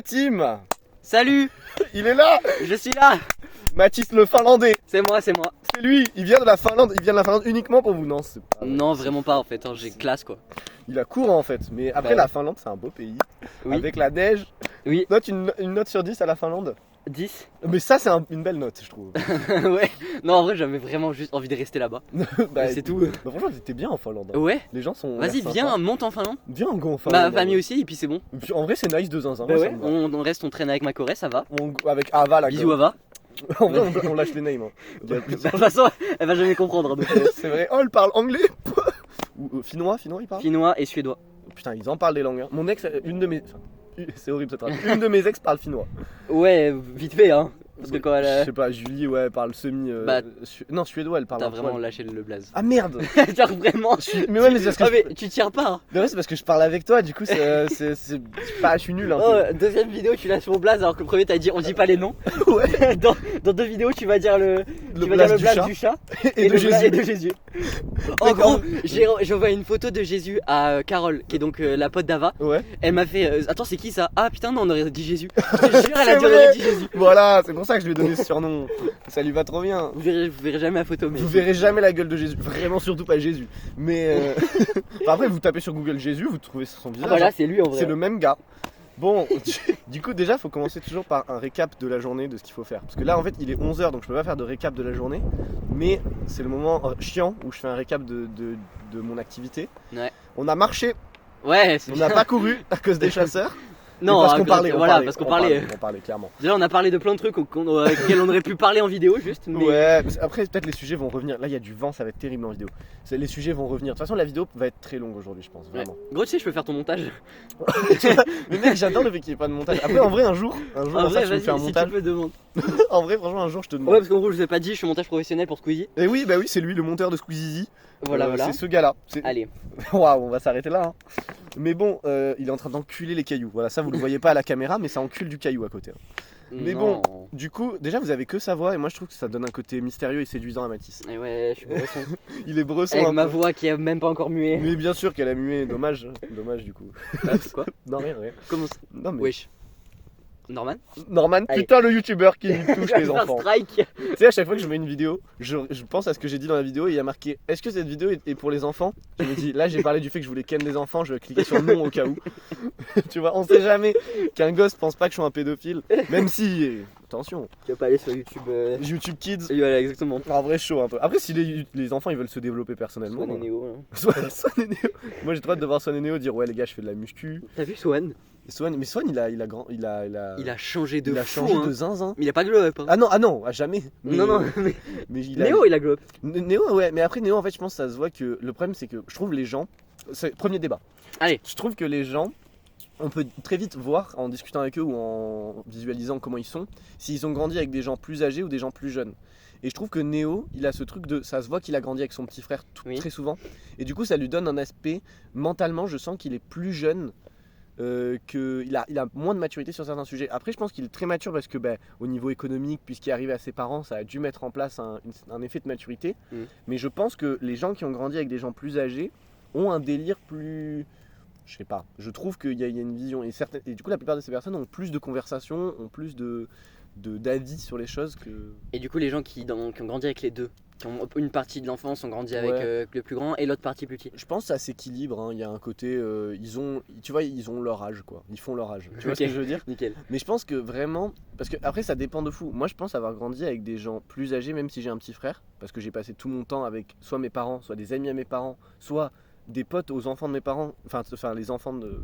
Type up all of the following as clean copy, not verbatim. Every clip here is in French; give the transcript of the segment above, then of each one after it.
la team. Salut, Il est là. je suis là. Mathis le Finlandais. C'est moi. C'est lui, il vient de la Finlande. Il vient de la Finlande uniquement pour vous. Non, c'est pas vrai. Non, vraiment pas en fait, hein, j'ai classe quoi. Il a court en fait. Mais après, Bah, la Finlande, c'est un beau pays. Oui. Avec la neige. Oui. Note une note sur 10 à la Finlande. 10. Mais ça, c'est une belle note, je trouve. Ouais. Non, en vrai, j'avais vraiment juste envie de rester là-bas. Bah, C'est tout. Bah, franchement, t'étais bien en Finlande. Ouais. Les gens sont. Vas-y, viens, monte en Finlande. Viens, on go en Finlande. Ma famille aussi, et puis c'est bon. Et puis, en vrai, c'est nice de zinzin. Bah moi, ouais, ça me va. on reste, on traîne avec ma Corée, ça va. Avec Ava, la Bisous gueule. Ava. En vrai, on lâche les names. Hein. Bah, de toute façon, elle va jamais comprendre. Donc, C'est vrai. Oh, elle parle anglais. Ou finnois, il parle. finnois et suédois. Putain, ils en parlent des langues. Hein. Mon ex, une de mes. Enfin, c'est horrible cette phrase. Une de mes ex parle finnois. Ouais, vite fait, hein. Parce que quand Je elle. sais pas, Julie, ouais, elle parle semi. Bah, Non, suédois, elle parle T'as un peu vraiment mal. lâché le blaze. Ah merde. Genre vraiment. Mais ouais, mais c'est parce que. Ah, mais tu tires pas, hein. Mais ouais, c'est parce que je parle avec toi, du coup, c'est pas. Je suis nul un peu. Oh, deuxième vidéo, tu lâches mon blaze alors que le premier t'as dit on dit pas les noms. Ouais. Dans deux vidéos, tu vas dire le blaze du chat Et de Jésus. et de Jésus. En gros, j'envoie une photo de Jésus à Carole, qui est donc la pote d'Ava. Ouais. Elle m'a fait attends, c'est qui ça? Ah putain, non, on aurait dit Jésus. Je te jure, elle a C'est dit on vrai. aurait dit Jésus. Voilà, c'est pour ça que je lui ai donné ce surnom. Ça lui va trop bien. Vous verrez jamais la photo, mais. Vous verrez jamais la gueule de Jésus. Vraiment, surtout pas Jésus. Mais. Enfin, après, vous tapez sur Google Jésus, vous trouvez son Ah, visage. voilà, c'est lui en vrai. C'est le même gars. Bon, du coup, déjà, faut commencer toujours par un récap de la journée, de ce qu'il faut faire. Parce que là, en fait, il est 11h, donc je peux pas faire de récap de la journée. Mais c'est le moment chiant où je fais un récap de mon activité. Ouais. On a marché, Ouais, c'est on bien. n'a pas couru à cause des chasseurs. Non, mais parce qu'on à cause- parlait. Voilà, parce qu'on parlait. On parlait, clairement. Déjà, on a parlé de plein de trucs avec lesquels on aurait pu parler en vidéo, juste. Mais... Ouais, après, peut-être les sujets vont revenir. Là, il y a du vent, ça va être terrible en vidéo. Les sujets vont revenir. De toute façon, la vidéo va être très longue aujourd'hui, je pense, Ouais. vraiment. Gros, tu sais, je peux faire ton montage. Mais mec, j'adore le fait qu'il n'y ait pas de montage. Après, en vrai, un jour, En comme vrai, ça, tu me vas-y, fais un si montage. tu peux demander. En vrai, franchement, un jour, je te demande. Ouais, parce qu'en gros, je vous ai pas dit, je suis montage professionnel pour Squeezie. Et oui, bah oui, c'est lui le monteur de Squeezie. Voilà. C'est ce gars-là. Allez. Waouh, on va s'arrêter là. Hein. Mais bon, il est en train d'enculer les cailloux. Voilà, ça vous le voyez pas à la caméra, mais ça encule du caillou à côté. Hein. Mais Non. bon. Du coup, déjà, vous avez que sa voix, et moi, je trouve que ça donne un côté mystérieux et séduisant à Mathis. Et ouais, je suis bresson. Il est bresson. Avec un ma peu. voix qui est même pas encore muée. Mais bien sûr qu'elle a mué. Dommage du coup. Ah, c'est quoi? Non, rien. Comment ça? Non, mais. Wesh. Norman? Norman, Allez. putain, le youtubeur qui touche les Faire enfants. strike. Tu sais, à chaque fois que je mets une vidéo, je pense à ce que j'ai dit dans la vidéo et il y a marqué est-ce que cette vidéo est pour les enfants? Je me dis là, j'ai parlé du fait que je voulais ken des enfants, je vais cliquer sur non au cas où. Tu vois, on sait jamais qu'un gosse pense pas que je suis un pédophile, même si. Attention, Tu vas pas aller sur YouTube. YouTube Kids, Voilà, exactement. en vrai chaud un peu. Après, si les enfants ils veulent se développer personnellement. Swan et Néo. Hein. Swan et Néo. Moi j'ai trop hâte de voir Swan et Néo dire ouais les gars, je fais de la muscu. T'as vu Swan? Et Swan, mais Swan il a changé de il a fou. changé Hein. de zinzin. Mais il a pas glow up. Hein. Ah non, à jamais. Mais- Non, mais. Mais il Néo, il a glow up. Néo, ouais, mais après Néo, en fait, je pense que ça se voit que le problème, c'est que je trouve les gens. C'est premier débat. Allez. Je trouve que les gens, on peut très vite voir en discutant avec eux ou en visualisant comment ils sont, s'ils ont grandi avec des gens plus âgés ou des gens plus jeunes. Et je trouve que Néo, il a ce truc de. Ça se voit qu'il a grandi avec son petit frère Oui. très souvent. Et du coup, ça lui donne un aspect. Mentalement, je sens qu'il est plus jeune. Il a moins de maturité sur certains sujets. Après, je pense qu'il est très mature parce que au niveau économique, puisqu'il est arrivé à ses parents, ça a dû mettre en place un effet de maturité. Mais je pense que les gens qui ont grandi avec des gens plus âgés ont un délire plus... Je sais pas, je trouve qu'il y a une vision. Et du coup, la plupart de ces personnes ont plus de conversations, ont plus d'avis sur les choses que... Et du coup, les gens qui ont grandi avec les deux, qui ont une partie de l'enfance ont grandi avec Ouais. le plus grand et l'autre partie plus petit. Je pense que ça s'équilibre, hein. Il y a un côté... tu vois, ils ont leur âge, quoi. Ils font leur âge. Tu vois ce Ok. que je veux dire? Nickel. Mais je pense que vraiment, parce que après ça dépend de fou. Moi je pense avoir grandi avec des gens plus âgés, même si j'ai un petit frère, parce que j'ai passé tout mon temps avec soit mes parents, soit des amis à mes parents, soit des potes aux enfants de mes parents, enfin les enfants de...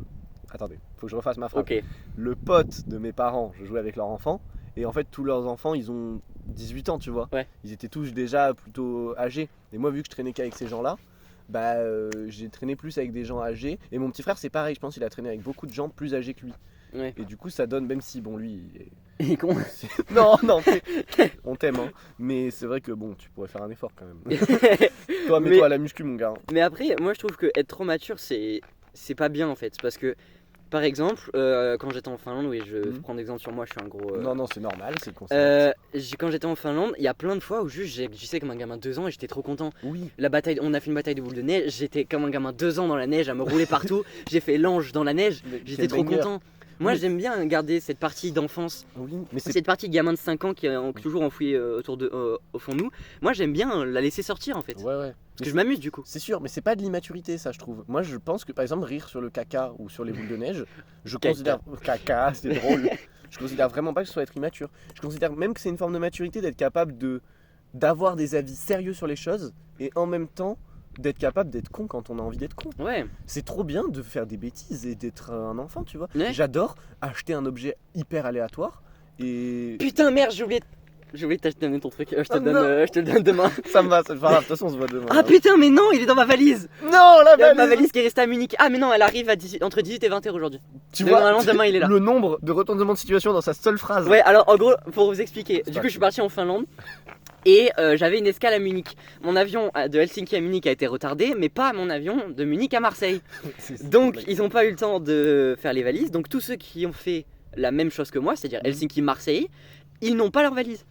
Attendez, faut que je refasse ma phrase. Ok. Le pote de mes parents, je jouais avec leurs enfants, et en fait tous leurs enfants ils ont 18 ans, tu vois. Ouais. Ils étaient tous déjà plutôt âgés. Et moi vu que je traînais qu'avec ces gens-là, j'ai traîné plus avec des gens âgés. Et mon petit frère c'est pareil, je pense qu'il a traîné avec beaucoup de gens plus âgés que lui. Ouais. Et du coup, ça donne, même si, bon, lui, il est... Il est con. Non, on t'aime, hein. Mais c'est vrai que, bon, tu pourrais faire un effort quand même. Toi, mets-toi à la muscu, mon gars. Mais après, moi je trouve que être trop mature, c'est pas bien en fait. Parce que, par exemple, quand j'étais en Finlande, oui, je prends d'exemple sur moi, je suis un gros. Non, c'est normal, c'est le concept. Quand j'étais en Finlande, il y a plein de fois où juste j'agissais comme un gamin de 2 ans et j'étais trop content. Oui. On a fait une bataille de boules de neige, j'étais comme un gamin de 2 ans dans la neige à me rouler partout. J'ai fait l'ange dans la neige, Mais j'étais quel trop banger. content. Moi Oui. j'aime bien garder cette partie d'enfance, Oui, mais c'est cette partie gamin de 5 ans qui est toujours enfouie au fond de nous. Moi j'aime bien la laisser sortir en fait. ouais. Parce que je m'amuse du coup. C'est sûr, mais c'est pas de l'immaturité, ça, je trouve. Moi, je pense que, par exemple, rire sur le caca ou sur les boules de neige, je Caca. considère. Caca, c'est drôle. Je considère vraiment pas que ce soit être immature. Je considère même que c'est une forme de maturité d'être capable d'avoir des avis sérieux sur les choses et en même temps d'être capable d'être con quand on a envie d'être con. Ouais. C'est trop bien de faire des bêtises et d'être un enfant, tu vois. Ouais. J'adore acheter un objet hyper aléatoire et. Putain merde, j'ai oublié de t'acheter ton truc. Je Oh non. te le donne demain. Ça me va, c'est pas grave, de toute façon, on se voit demain. Ah putain, mais non, il est dans ma valise. Non, la Il y a ma valise. valise qui est restée à Munich. Ah mais non, elle arrive entre 18 et 20h aujourd'hui. Tu Mais vois, normalement, demain, il est là. le nombre de retournements de situation dans sa seule phrase. Ouais, alors en gros, pour vous expliquer, C'est du pas coup, je suis parti en Finlande et j'avais une escale à Munich. Mon avion de Helsinki à Munich a été retardé, mais pas mon avion de Munich à Marseille. Donc, ils n'ont pas eu le temps de faire les valises. Donc, tous ceux qui ont fait la même chose que moi, c'est-à-dire Helsinki-Marseille, ils n'ont pas leur valise.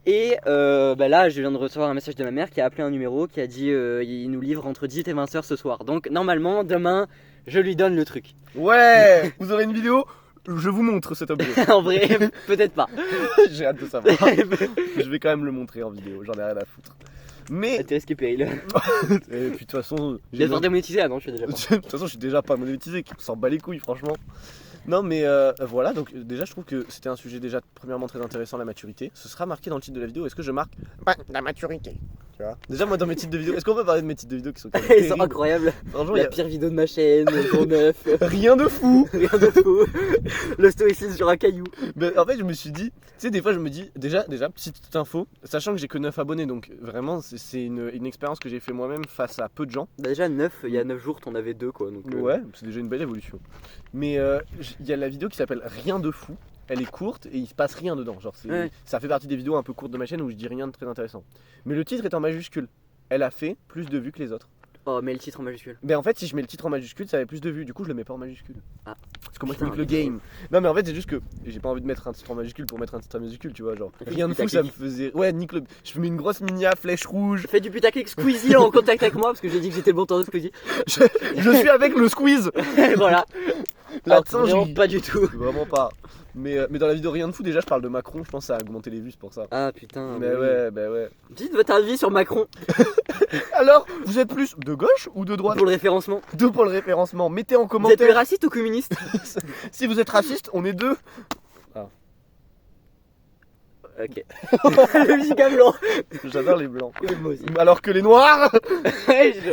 Et là, je viens de recevoir un message de ma mère qui a appelé un numéro qui a dit il nous livre entre 18 et 20h ce soir. Donc, normalement, demain, je lui donne le truc. Ouais, vous aurez une vidéo, je vous montre cet objet. En vrai, peut-être pas. J'ai hâte de savoir. Je vais quand même le montrer en vidéo, j'en ai rien à foutre. Mais, T'es risqué péril. et puis de toute façon, Je vais faire démonétiser. Ah non, je suis déjà pas. de toute façon, je suis déjà pas monétisé, on s'en bat les couilles, franchement. Non, mais voilà, donc déjà, je trouve que c'était un sujet déjà premièrement très intéressant, la maturité. Ce sera marqué dans le titre de la vidéo. Est-ce que je marque la maturité? Tu vois. Déjà, moi, dans mes titres de vidéos, est-ce qu'on peut parler de mes titres de vidéos qui sont quand même Ils sont terribles. incroyables. Franchement, il y La a pire vidéo de ma chaîne, pour neuf. rien de fou. Rien de fou. Le stoïcisme sur un caillou. Mais en fait, je me suis dit, tu sais, des fois, je me dis, déjà, petite info, sachant que j'ai que 9 abonnés, donc vraiment, c'est une expérience que j'ai fait moi-même face à peu de gens. Bah déjà 9, il y a 9 jours, t'en avais 2 quoi. Donc, Ouais, c'est déjà une belle évolution. Mais il y a la vidéo qui s'appelle Rien de fou. Elle est courte et il se passe rien dedans. Genre, Ouais. ça fait partie des vidéos un peu courtes de ma chaîne où je dis rien de très intéressant. Mais le titre est en majuscule. Elle a fait plus de vues que les autres. Oh, mais le titre en majuscule. Mais en fait, si je mets le titre en majuscule, ça avait plus de vues. Du coup, je le mets pas en majuscule. Ah. Parce que moi, je Putain, nique le game. Non, mais en fait, c'est juste que j'ai pas envie de mettre un titre en majuscule pour mettre un titre en majuscule, tu vois. Genre, rien de fou, ça me faisait. Ouais, nique le. Je mets une grosse minia, flèche rouge. Fais du putaclic Squeezie en contact avec moi parce que j'ai dit que j'étais le bon temps de Squeezie. Je suis avec le squeeze. Et voilà. La Alors que vraiment singerie. pas du tout. Vraiment pas. Mais dans la vidéo Rien de fou, déjà, je parle de Macron. Je pense que ça a augmenté les vues, c'est pour ça. Ah putain. Mais oui. ouais, bah ouais. Dites votre avis sur Macron Alors, vous êtes plus de gauche ou de droite? pour le référencement. Deux pour le référencement. Mettez en Vous êtes plus commentaire. raciste ou communiste? Si vous êtes raciste, on est deux. Ok. Le musical blanc. J'adore les blancs. Moi aussi. Alors que les noirs.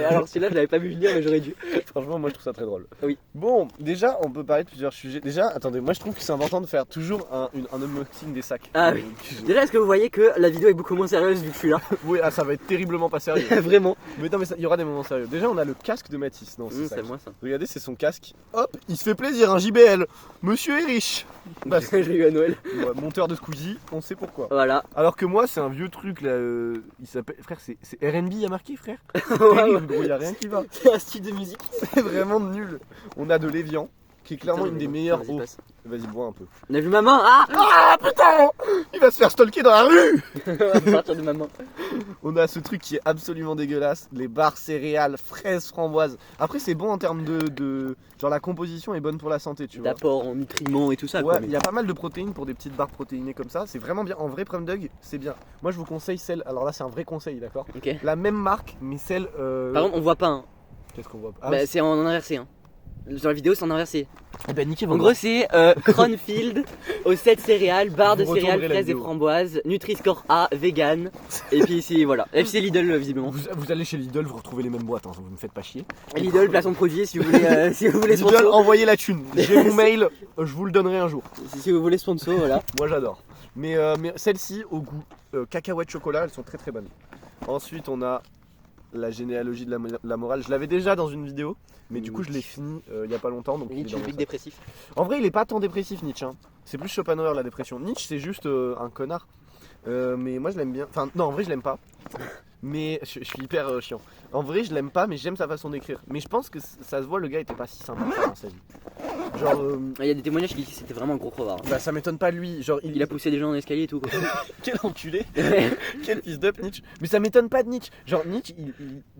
Alors celui-là, je l'avais pas vu venir, mais j'aurais dû. Franchement, moi je trouve ça très drôle. Oui. Bon, déjà, on peut parler de plusieurs sujets. Déjà, attendez, moi je trouve que c'est important de faire toujours un unboxing des sacs. Ah oui. Déjà, est-ce que vous voyez que la vidéo est beaucoup moins sérieuse vu que je suis là? Oui, ah, ça va être terriblement pas sérieux. Vraiment. Mais non, mais il y aura des moments sérieux. Déjà, on a le casque de Mathis. Non, c'est ça. C'est moi ça. Regardez, c'est son casque. Hop, il se fait plaisir, un JBL. Monsieur est riche. Bah, Je l'ai eu à Noël. ouais, monteur de Squeezie, on sait pourquoi. Voilà. Alors que moi, c'est un vieux truc là. Il s'appelle. Frère, c'est RB, il y a marqué, frère. Ouais, Terrible, gros, y a rien qui va. C'est un style de musique. C'est vraiment nul. On a de l'Evian, qui est clairement une des meilleures Vas-y, eaux. passe. Vas-y, bois un peu. On a vu ma main. Ah. Ah putain, il va se faire stalker dans la rue. À partir de ma main. On a ce truc qui est absolument dégueulasse. Les barres céréales, fraises, framboises. Après, c'est bon en termes de. Genre, la composition est bonne pour la santé, tu vois. D'apport en nutriments et tout ça. Ouais, quoi, il mais- y a pas mal de protéines pour des petites barres protéinées comme ça. C'est vraiment bien. En vrai, Prime Dog, c'est bien. Moi, je vous conseille celle. Alors là, c'est un vrai conseil, d'accord. Ok. La même marque, mais celle. Par contre, on voit pas. Hein. Qu'est-ce qu'on voit? Ah, Bah, c'est en inversé. Hein. Sur la vidéo, c'est en inversé. eh ben, niquez En gros, c'est Cronfield aux 7 céréales, barre de Vous céréales, retournerez la fraises et vidéo. framboises, Nutri-Score A, vegan. Et puis ici, voilà. Et puis c'est Lidl, visiblement. vous allez chez Lidl, vous retrouvez les mêmes boîtes, hein, vous me faites pas chier. Lidl, placement de produit, si vous voulez, si vous voulez Lidl, sponsor. envoyez la thune. J'ai mon mail, je vous le donnerai un jour. Si vous voulez sponsor, voilà. Moi j'adore. Mais celles-ci, au goût cacahuète chocolat, elles sont très très bonnes. Ensuite, on a la généalogie de la morale. Je l'avais déjà dans une vidéo, mais du coup, je l'ai fini il y a pas longtemps. Donc il est Nietzsche, dans le mon pic sac. dépressif. En vrai, il est pas tant dépressif, Nietzsche. Hein. C'est plus Schopenhauer la dépression. Nietzsche, c'est juste un connard. Mais moi, je l'aime bien. Enfin, non, en vrai, je l'aime pas. Mais je suis hyper chiant. En vrai, je l'aime pas, mais j'aime sa façon d'écrire. Mais je pense que ça se voit, le gars était pas si sympa que ça dans sa vie. Genre, Il y a des témoignages qui disent que c'était vraiment un gros crevard. bah ça m'étonne pas de lui. Genre, Il a poussé des gens en escalier et tout quoi. Quel enculé. Quel fils d'up Nietzsche. Mais ça m'étonne pas de Nietzsche. Genre Nietzsche,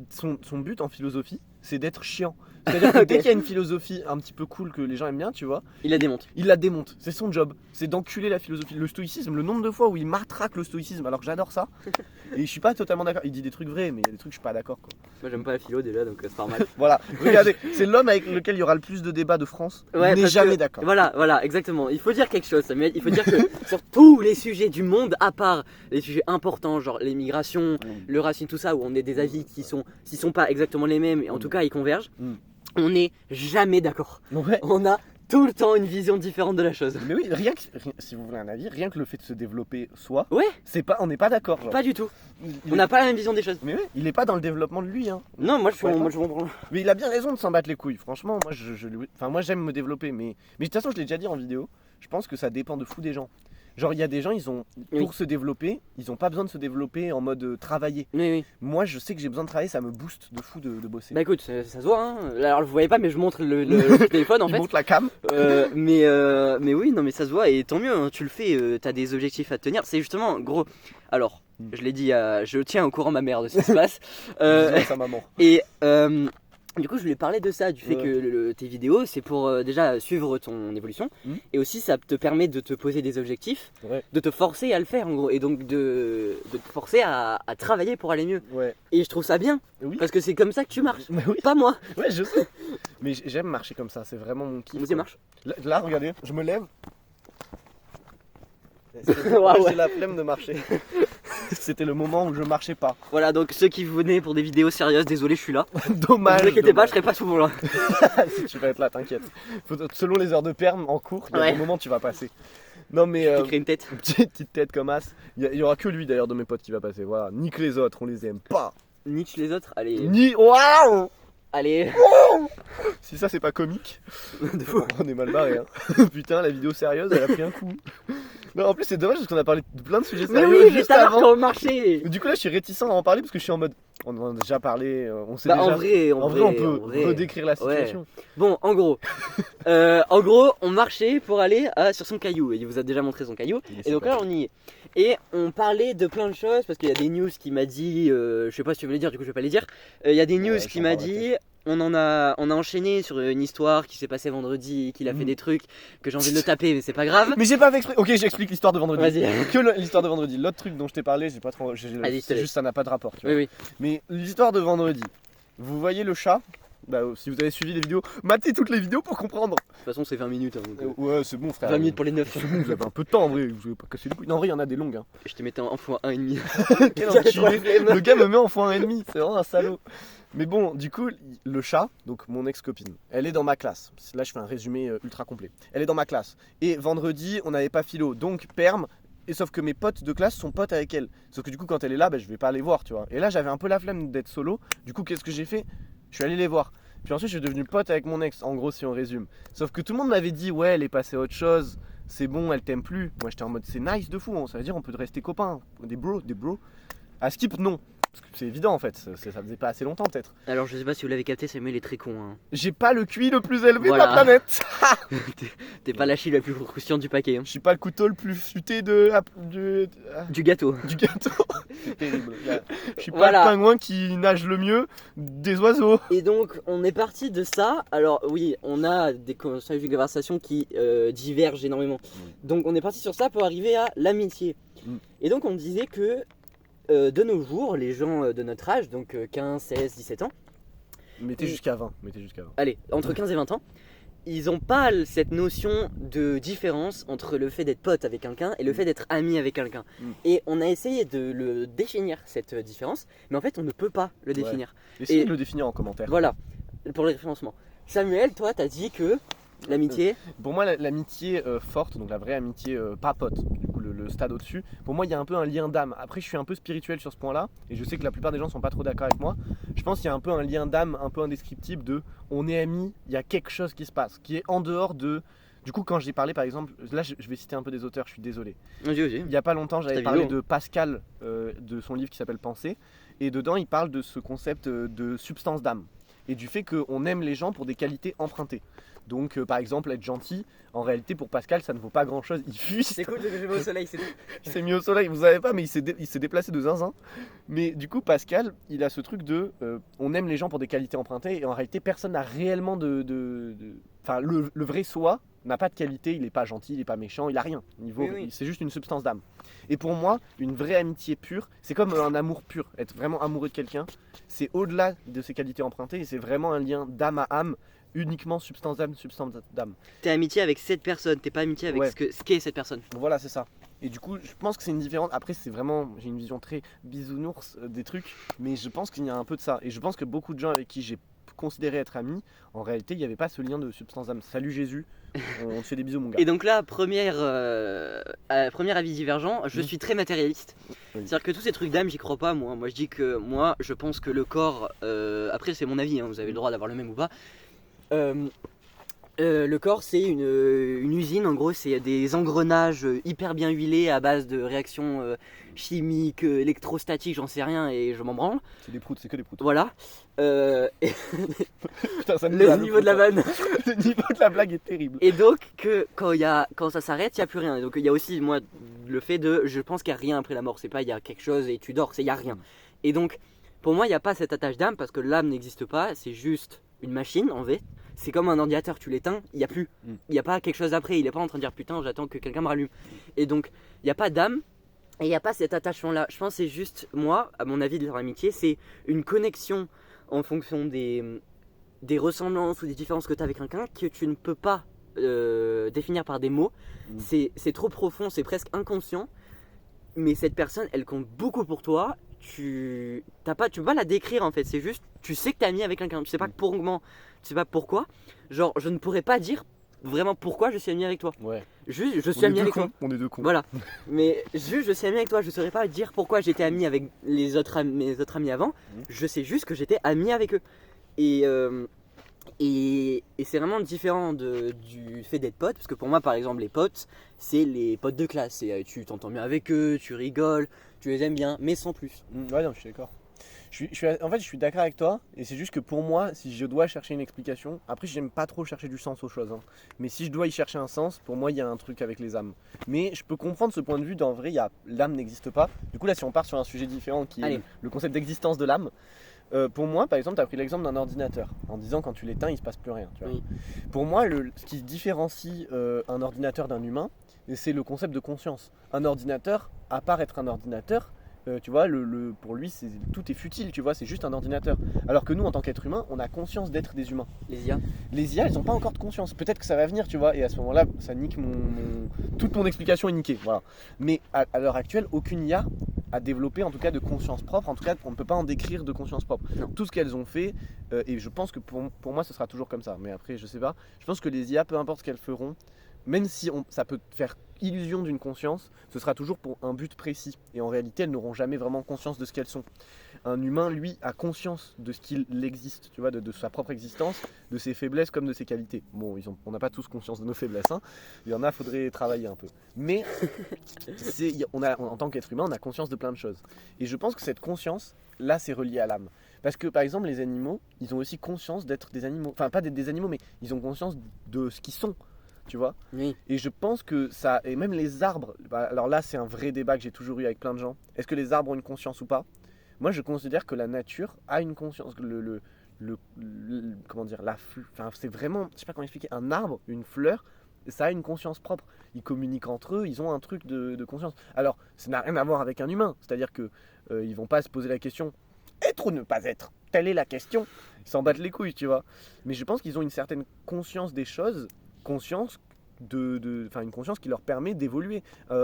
son but en philosophie, c'est d'être chiant. C'est-à-dire que Ok. dès qu'il y a une philosophie un petit peu cool que les gens aiment bien, tu vois, Il la démonte. il la démonte. C'est son job. C'est d'enculer la philosophie. Le stoïcisme, le nombre de fois où il matraque le stoïcisme, alors que j'adore ça. Et je suis pas totalement d'accord. Il dit des trucs vrais, mais il y a des trucs que je suis pas d'accord, quoi. Moi j'aime pas la philo déjà, donc c'est pas mal. Voilà, regardez, c'est l'homme avec lequel il y aura le plus de débats de France. Ouais, il n'est parce jamais que- d'accord. Voilà, exactement. Il faut dire quelque chose, Samuel. Il faut dire que sur tous les sujets du monde, à part les sujets importants, genre l'immigration, le racisme, tout ça, où on est des avis qui sont pas exactement les mêmes, et en tout cas ils convergent, Mm. on n'est jamais d'accord. Ouais. On a tout le temps une vision différente de la chose. Mais oui, si vous voulez un avis, rien que le fait de se développer soi, Ouais, on n'est pas d'accord. genre. pas du tout. Il On est- n'a pas la même vision des choses. Mais oui, il est pas dans le développement de lui. Hein. Non, moi je suis Ouais, moi, je comprends. Mais il a bien raison de s'en battre les couilles. Franchement, moi j'aime me développer, mais de toute façon, je l'ai déjà dit en vidéo. Je pense que ça dépend de fou des gens. Genre, il y a des gens, pour se développer, ils ont pas besoin de se développer en mode travailler. Oui, oui. Moi, je sais que j'ai besoin de travailler, ça me booste de fou de bosser. Bah écoute, ça se voit, hein. Alors vous voyez pas, mais je montre le téléphone en il fait. monte la cam. Mais oui, non, mais ça se voit et tant mieux, hein, tu le fais, t'as des objectifs à tenir. C'est justement, gros. Alors, je l'ai dit, je tiens au courant ma mère de ce qui se passe. Dis-le à sa maman. Et du coup, je lui ai parlé de ça, du fait Ouais. que tes vidéos, c'est pour déjà suivre ton évolution. Et aussi, ça te permet de te poser des objectifs, Ouais. de te forcer à le faire en gros. Et donc de te forcer à travailler pour aller mieux. Ouais. Et je trouve ça bien, Oui. parce que c'est comme ça que tu marches. Mais oui. Pas moi. Ouais, je sais. Mais j'aime marcher comme ça, c'est vraiment mon kiff. Vas-y, quoi. marche. Là, regardez, je me lève. Waouh, ouais. J'ai la flemme de marcher. C'était le moment où je marchais pas. Voilà, donc ceux qui venaient pour des vidéos sérieuses, désolé, je suis là. Dommage. Ne vous inquiétez pas, dommage. je serai pas souvent là. Si tu vas être là, t'inquiète. Selon les heures de perm en cours, il y a Ouais. des moments où tu vas passer. Non mais Je t'écris une tête. petite tête comme as. Il y aura que lui d'ailleurs de mes potes qui va passer. Voilà, nique les autres, on les aime pas. Nietzsche les autres, allez. Waouh. Allez. Si ça c'est pas comique, De fou. on est mal barré. Hein. Putain, la vidéo sérieuse, elle a pris un coup. Non, en plus c'est dommage parce qu'on a parlé de plein de sujets Mais sérieux oui, mais juste t'as avant. sur le marché. Du coup là je suis réticent à en parler parce que je suis en mode on en a déjà parlé, on sait Bah déjà. en vrai, En vrai, on peut en vrai. redécrire la situation. Bon, en gros, on marchait pour aller sur son caillou. Et il vous a déjà montré son caillou. Il est Et donc là, on y est. Et on parlait de plein de choses parce qu'il y a des news qui m'a dit, je sais pas si tu veux les dire, du coup je vais pas les dire. Il y a des news Ouais, qui j'en m'a parlerai dit, on a enchaîné sur une histoire qui s'est passée vendredi, qu'il a fait Mhm. des trucs que j'ai envie de le taper, mais c'est pas grave. Mais j'ai pas fait exprès. Ok, j'explique l'histoire de vendredi. Vas-y. Que l'histoire de vendredi. L'autre truc dont je t'ai parlé, j'ai pas trop. Vas-y, je te C'est laisse. juste ça n'a pas de rapport. Tu vois. Oui, oui. Mais l'histoire de vendredi. Vous voyez le chat. Bah, si vous avez suivi les vidéos, matez toutes les vidéos pour comprendre. De toute façon, c'est 20 minutes. Hein, donc, Ouais, c'est bon, frère. 20 minutes pour les 9. C'est bon, vous avez un peu de temps en vrai. Vous avez pas cassé les couilles. Non, en vrai, il y en a des longues. Hein. Je te mettais en fois 1,5. Quel J'avais trop enculé. la flemme. Le gars me met en x1,5. C'est vraiment un salaud. Mais bon, du coup, le chat, donc mon ex-copine, elle est dans ma classe. Là, je fais un résumé ultra complet. Elle est dans ma classe. Et vendredi, on n'avait pas philo. Donc, perm. Et sauf que mes potes de classe sont potes avec elle. Sauf que du coup, quand elle est là, bah, je vais pas aller voir, tu vois. Et là, j'avais un peu la flemme d'être solo. Du coup, qu'est-ce que j'ai fait? Je suis allé les voir. Puis ensuite, je suis devenu pote avec mon ex, en gros, si on résume. Sauf que tout le monde m'avait dit, ouais, elle est passée à autre chose. C'est bon, elle t'aime plus. Moi, j'étais en mode, c'est nice de fou. Hein. Ça veut dire, on peut rester copains. Des bros. À Skip, non. Parce que c'est évident en fait, ça faisait pas assez longtemps peut-être. Alors, je sais pas si vous l'avez capté, Samuel est très con. Hein. J'ai pas le QI le plus élevé Voilà. de la planète. T'es pas la chie la plus croustillante du paquet. Hein. Je suis pas le couteau le plus futé Du gâteau. du gâteau. C'est terrible. Je suis pas Voilà. le pingouin qui nage le mieux des oiseaux. Et donc, on est parti de ça. Alors, oui, on a des conversations qui divergent énormément. Donc, on est parti sur ça pour arriver à l'amitié. Mm. Et donc, on disait que de nos jours, les gens de notre âge, donc 15, 16, 17 ans, Mettez Et- jusqu'à 20. allez, entre 15 et 20 ans, ils ont pas cette notion de différence entre le fait d'être pote avec quelqu'un et le fait d'être ami avec quelqu'un. Mm. Et on a essayé de le définir, cette différence, mais en fait, on ne peut pas le Ouais. définir. Essayez Et- de le définir en commentaire. Voilà, pour le référencement. Samuel, toi, t'as dit que l'amitié, Pour moi, l'amitié forte, donc la vraie amitié, pas pote, du coup le stade au-dessus, pour moi il y a un peu un lien d'âme. Après, je suis un peu spirituel sur ce point-là, et je sais que la plupart des gens sont pas trop d'accord avec moi. Je pense qu'il y a un peu un lien d'âme un peu indescriptible de on est amis, il y a quelque chose qui se passe, qui est en dehors de. Du coup, quand j'ai parlé par exemple, là je vais citer un peu des auteurs, je suis désolé. vas-y, vas-y. Il y a pas longtemps, j'avais Ta parlé vidéo. de Pascal, de son livre qui s'appelle Penser, et dedans il parle de ce concept de substance d'âme. et du fait qu'on aime les gens pour des qualités empruntées. Donc par exemple être gentil, en réalité pour Pascal ça ne vaut pas grand chose, il fuit. C'est cool, j'ai vu au soleil, c'est tout. Il s'est mis au soleil, vous savez pas, mais il s'est déplacé de zinzin. Mais du coup Pascal, il a ce truc de on aime les gens pour des qualités empruntées, et en réalité personne n'a réellement Enfin le vrai soi n'a pas de qualité, il n'est pas gentil, il n'est pas méchant, il a rien. Oui. C'est juste une substance d'âme. Et pour moi, une vraie amitié pure, c'est comme un amour pur. Être vraiment amoureux de quelqu'un, c'est au-delà de ses qualités empruntées, et c'est vraiment un lien d'âme à âme, uniquement substance d'âme. T'es amitié avec cette personne, t'es pas amitié avec ce qu'est cette personne. Voilà, c'est ça. Et du coup, je pense que c'est une différence. Après, c'est vraiment, j'ai une vision très bisounours des trucs, mais je pense qu'il y a un peu de ça. Et je pense que beaucoup de gens avec qui j'ai considéré être amis, en réalité, il n'y avait pas ce lien de substance d'âme. Salut Jésus, on te fait des bisous, mon gars. Et donc là, premier avis divergent, je suis très matérialiste. Oui. C'est-à-dire que tous ces trucs d'âme, j'y crois pas, moi. Moi, je pense que le corps, après c'est mon avis, hein, vous avez le droit d'avoir le même ou pas. Le corps, c'est une usine, en gros, c'est des engrenages hyper bien huilés à base de réactions chimiques, électrostatiques, j'en sais rien et je m'en branle. C'est des proutes, c'est que des proutes. Voilà. Putain, ça me Le niveau de la vanne. Le niveau de la blague est terrible. Et donc, quand ça s'arrête, il n'y a plus rien. Et donc, il y a aussi, moi, le fait de. Je pense qu'il n'y a rien après la mort. C'est pas il y a quelque chose et tu dors, c'est il n'y a rien. Et donc, pour moi, il n'y a pas cette attache d'âme parce que l'âme n'existe pas. C'est juste une machine en fait. C'est comme un ordinateur, tu l'éteins, il n'y a plus. Il n'y a pas quelque chose après. Il n'est pas en train de dire putain, j'attends que quelqu'un me rallume. Et donc, il n'y a pas d'âme. Et il n'y a pas cet attachement-là. Je pense que c'est juste, moi, à mon avis de l'amitié, c'est une connexion en fonction des ressemblances ou des différences que tu as avec quelqu'un que tu ne peux pas définir par des mots. C'est trop profond, c'est presque inconscient. Mais cette personne, elle compte beaucoup pour toi. Tu peux pas la décrire en fait. C'est juste, tu sais que tu es ami avec quelqu'un. Tu sais pas comment, tu sais pas pourquoi. Genre, je ne pourrais pas dire vraiment pourquoi je suis ami avec toi. Ouais. Juste, je suis ami avec toi. On est deux cons. Voilà. Mais juste, je suis ami avec toi. Je saurais pas dire pourquoi j'étais ami avec mes autres amis avant. Je sais juste que j'étais ami avec eux. Et c'est vraiment différent du fait d'être pote. Parce que pour moi, par exemple, les potes, c'est les potes de classe. Tu t'entends bien avec eux, tu rigoles, tu les aimes bien, mais sans plus. Ouais, non, je suis d'accord. En fait, je suis d'accord avec toi, et c'est juste que pour moi, si je dois chercher une explication, après, j'aime pas trop chercher du sens aux choses, hein. Mais si je dois y chercher un sens, pour moi, il y a un truc avec les âmes. Mais je peux comprendre ce point de vue d'en vrai, l'âme n'existe pas. Du coup, là, si on part sur un sujet différent qui est le concept d'existence de l'âme, pour moi, par exemple, tu as pris l'exemple d'un ordinateur, en disant quand tu l'éteins, il se passe plus rien. Tu vois. Oui. Pour moi, ce qui différencie un ordinateur d'un humain, c'est le concept de conscience. Un ordinateur, à part être un ordinateur, tu vois, pour lui, tout est futile, tu vois, c'est juste un ordinateur. Alors que nous, en tant qu'être humain, on a conscience d'être des humains. Les IA. Les IA, elles n'ont pas encore de conscience. Peut-être que ça va venir, tu vois, et à ce moment-là, ça nique toute mon explication est niquée. Voilà. Mais à l'heure actuelle, aucune IA a développé, en tout cas, de conscience propre. En tout cas, on ne peut pas en décrire de conscience propre. Non. Tout ce qu'elles ont fait, et je pense que pour moi, ce sera toujours comme ça. Mais après, je sais pas. Je pense que les IA, peu importe ce qu'elles feront, même si ça peut faire illusion d'une conscience, ce sera toujours pour un but précis. Et en réalité, elles n'auront jamais vraiment conscience de ce qu'elles sont. Un humain, lui, a conscience de ce qu'il existe, tu vois, de sa propre existence, de ses faiblesses comme de ses qualités. Bon, on n'a pas tous conscience de nos faiblesses, hein. Il y en a, faudrait travailler un peu. Mais en tant qu'être humain, on a conscience de plein de choses. Et je pense que cette conscience, là, c'est relié à l'âme. Parce que, par exemple, les animaux, ils ont aussi conscience d'être des animaux. Enfin, pas d'être des animaux, mais ils ont conscience de ce qu'ils sont. Tu vois. Oui. Et je pense que ça, et même les arbres, alors là c'est un vrai débat que j'ai toujours eu avec plein de gens, est-ce que les arbres ont une conscience ou pas? Moi je considère que la nature a une conscience, comment dire, enfin c'est vraiment, je sais pas comment expliquer, un arbre, une fleur, ça a une conscience propre, ils communiquent entre eux, ils ont un truc de conscience. Alors ça n'a rien à voir avec un humain, c'est-à-dire que ils vont pas se poser la question, être ou ne pas être, telle est la question, ils s'en battent les couilles, tu vois. Mais je pense qu'ils ont une certaine conscience des choses, conscience une conscience qui leur permet d'évoluer.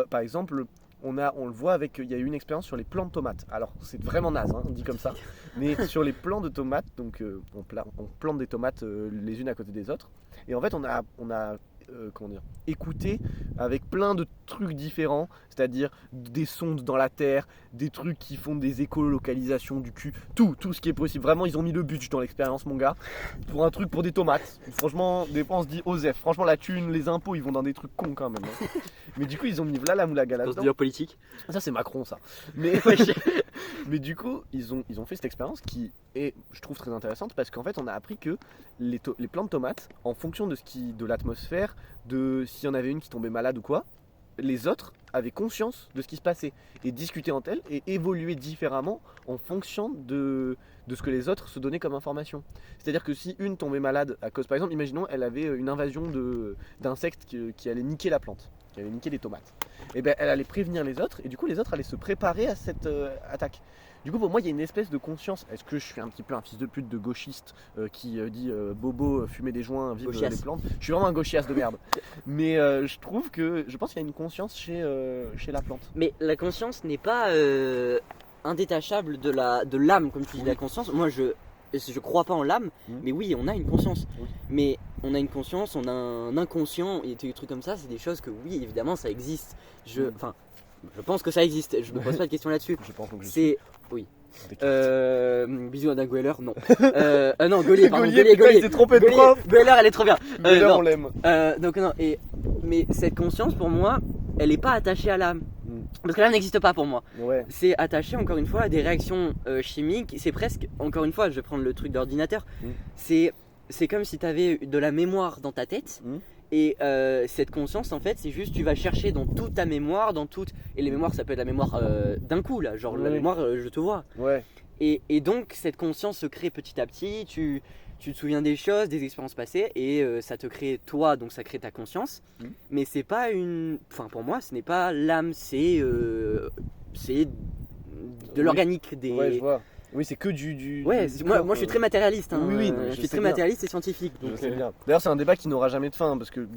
Par exemple, on le voit il y a eu une expérience sur les plants de tomates. Alors c'est vraiment naze, hein, dit comme ça, mais sur les plants de tomates, donc on plante des tomates les unes à côté des autres, et en fait on a comment dire, écouter avec plein de trucs différents, c'est-à-dire des sondes dans la terre, des trucs qui font des écolocalisations du cul, tout ce qui est possible. Vraiment, ils ont mis le budget dans l'expérience, mon gars, pour un truc pour des tomates. Franchement, des fois on se dit Osef, franchement la thune, les impôts, ils vont dans des trucs cons quand même. Hein. Mais du coup, ils ont mis là la moulaga là-dedans. Procédure politique. Ça c'est Macron ça. Mais, mais du coup, ils ont fait cette expérience qui est, je trouve, très intéressante parce qu'en fait, on a appris que les plants de tomates, en fonction de l'atmosphère, de s'il y en avait une qui tombait malade ou quoi, les autres avaient conscience de ce qui se passait et discutaient entre elles et évoluaient différemment en fonction de ce que les autres se donnaient comme information. C'est-à-dire que si une tombait malade à cause, par exemple, imaginons elle avait une invasion d'insectes qui allait niquer la plante, qui allait niquer les tomates, et ben elle allait prévenir les autres et du coup les autres allaient se préparer à cette attaque. Du coup, pour moi, il y a une espèce de conscience. Est-ce que je suis un petit peu un fils de pute de gauchiste qui dit bobo, fumer des joints, vivre les plantes? Je suis vraiment un gauchiasse de merde. Mais je trouve que, je pense qu'il y a une conscience chez la plante. Mais la conscience n'est pas indétachable de l'âme, comme tu dis, la conscience. Moi, je crois pas en l'âme, mais oui, on a une conscience. Oui. Mais on a une conscience, on a un inconscient, et des trucs comme ça, c'est des choses que, oui, évidemment, ça existe. Je pense que ça existe, je me pose pas de questions là-dessus. Je pense que c'est... Oui. Bisous à Dan Gweller, non. Non, Gaulier, pardon. Gaulier. Il s'est trompé de prof. Gweller, elle est trop bien. Gweller, on l'aime. Donc non, mais cette conscience, pour moi, elle est pas attachée à l'âme. Parce que l'âme n'existe pas pour moi. Ouais. C'est attaché, encore une fois, à des réactions chimiques. C'est presque, encore une fois, je vais prendre le truc d'ordinateur. C'est comme si tu avais de la mémoire dans ta tête. Et cette conscience, en fait, c'est juste tu vas chercher dans toute ta mémoire, et les mémoires, ça peut être la mémoire d'un coup, là, genre la mémoire, je te vois. Ouais. Et donc cette conscience se crée petit à petit. Tu te souviens des choses, des expériences passées, et ça te crée toi, donc ça crée ta conscience. Mais c'est pas pour moi, ce n'est pas l'âme, c'est de l'organique des. Ouais, je vois. Oui, c'est que du Ouais, moi je suis très matérialiste. Hein. Oui, je suis très matérialiste et scientifique. Donc, je sais bien. D'ailleurs, c'est un débat qui n'aura jamais de fin parce que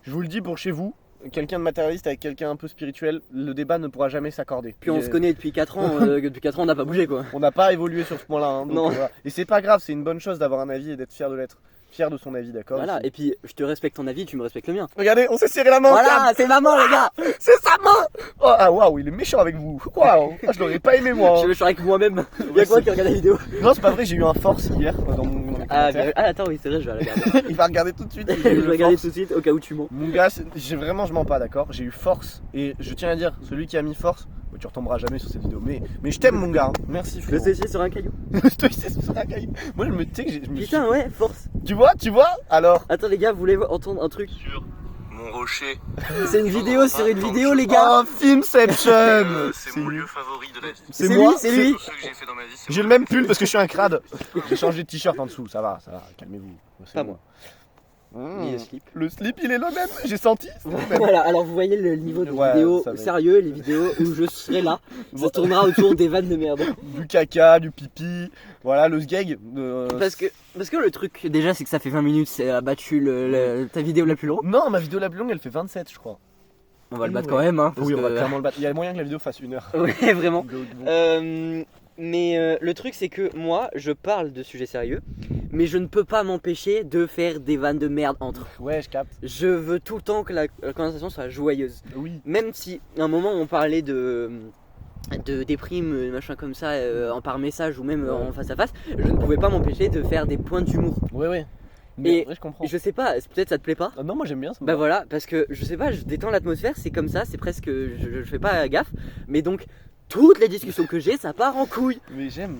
je vous le dis pour chez vous, quelqu'un de matérialiste avec quelqu'un un peu spirituel, le débat ne pourra jamais s'accorder. Puis on se connaît depuis 4 ans, depuis 4 ans on n'a pas bougé quoi. On n'a pas évolué sur ce point-là. Hein, non. Voilà. Et c'est pas grave, c'est une bonne chose d'avoir un avis et d'être fier de l'être. Fier de son avis, d'accord. Voilà, et puis je te respecte ton avis, tu me respectes le mien. Regardez, on s'est serré la main. Voilà, c'est maman les gars. C'est sa main. Oh, ah waouh, il est méchant avec vous. Waouh, je l'aurais pas aimé moi. Je suis avec moi-même. Il y a quoi qui regarde la vidéo? Non, c'est pas vrai, j'ai eu un force hier dans mon commentaire. Attends, oui, c'est vrai, je vais la regarder. Il va regarder tout de suite. Je vais regarder tout de suite au cas où tu mens. Mon gars, je mens pas, d'accord. J'ai eu force et je tiens à dire, celui qui a mis force, tu retomberas jamais sur cette vidéo. Mais je t'aime mon gars. Merci. Je te sais sur un caillou. Je te sais sur un caillou. Moi je me sais que Putain ouais, force. Tu vois alors. Attends les gars, vous voulez entendre un truc? Sur mon rocher. C'est une vidéo sur une vidéo les gars. Oh, Filmception. C'est mon lieu favori de la vie. C'est moi, c'est lui. Tout ce que j'ai fait dans ma vie, c'est J'ai le même pull parce que je suis un crade. J'ai changé de t-shirt en dessous, ça va, calmez-vous. Pas moi. Le slip il est le même, j'ai senti. Voilà, alors vous voyez le niveau de vidéo sérieux, les vidéos où je serai là, ça tournera autour des vannes de merde. Du caca, du pipi, voilà le sgeg. Parce que le truc déjà c'est que ça fait 20 minutes, c'est abattu ta vidéo la plus longue. Non, ma vidéo la plus longue elle fait 27 je crois. On va le battre quand même hein. Oui, on va clairement le battre. Il y a moyen que la vidéo fasse 1 heure. Ouais, vraiment. Mais le truc c'est que moi je parle de sujets sérieux, mais je ne peux pas m'empêcher de faire des vannes de merde entre. Ouais, je capte. Je veux tout le temps que la conversation soit joyeuse. Oui. Même si à un moment on parlait de déprime, machin comme ça, par message ou même en face à face, je ne pouvais pas m'empêcher de faire des points d'humour. Ouais. Mais ouais, je comprends. Je sais pas, peut-être ça te plaît pas. Ah non, moi j'aime bien ça. Bah voilà, parce que je sais pas, je détends l'atmosphère, c'est comme ça, c'est presque, je fais pas gaffe, mais donc toutes les discussions que j'ai, ça part en couille. Mais j'aime,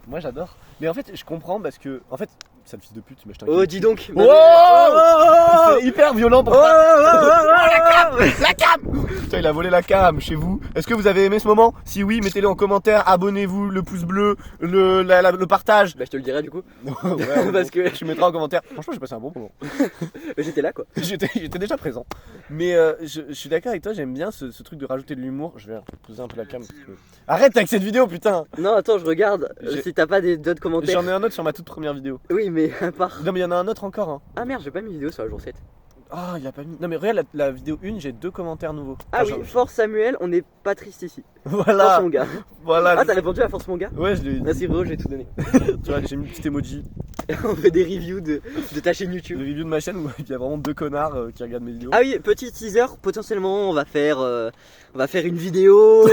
moi j'adore. Mais en fait, je comprends parce que, en fait, sale fils de pute, mais je t'inquiète. Oh, dis donc. C'est hyper violent pour la cam. Putain, il a volé la cam chez vous. Est-ce que vous avez aimé ce moment? Si oui, mettez-le en commentaire, abonnez-vous, le pouce bleu, le partage. Bah je te le dirai du coup. Ouais, parce que tu mettras en commentaire. Franchement, j'ai passé un bon moment. J'étais là quoi. J'étais déjà présent. Mais je suis d'accord avec toi, j'aime bien ce truc de rajouter de l'humour. Je vais poser un peu la cam. Parce que... Arrête avec cette vidéo, putain. Non, attends, je regarde si t'as pas d'autres commentaires. J'en ai un autre sur ma toute première vidéo. Oui, mais à part. Non, mais il y en a un autre encore. Hein. Ah merde, j'ai pas mis vidéo sur la jour 7. Ah, il a pas mis. Non, mais regarde la vidéo 1, j'ai 2 commentaires nouveaux. Ah oui, Force Samuel, on n'est pas triste ici. Voilà. Force mon gars. Voilà. Ah, t'as répondu à Force mon gars? Ouais, je l'ai. Merci bro, j'ai tout donné. Tu vois, j'ai mis une petite emoji. On fait des reviews de ta chaîne Une YouTube. review de ma chaîne où il y a vraiment 2 connards qui regardent mes vidéos. Ah oui, petit teaser, potentiellement on va faire une vidéo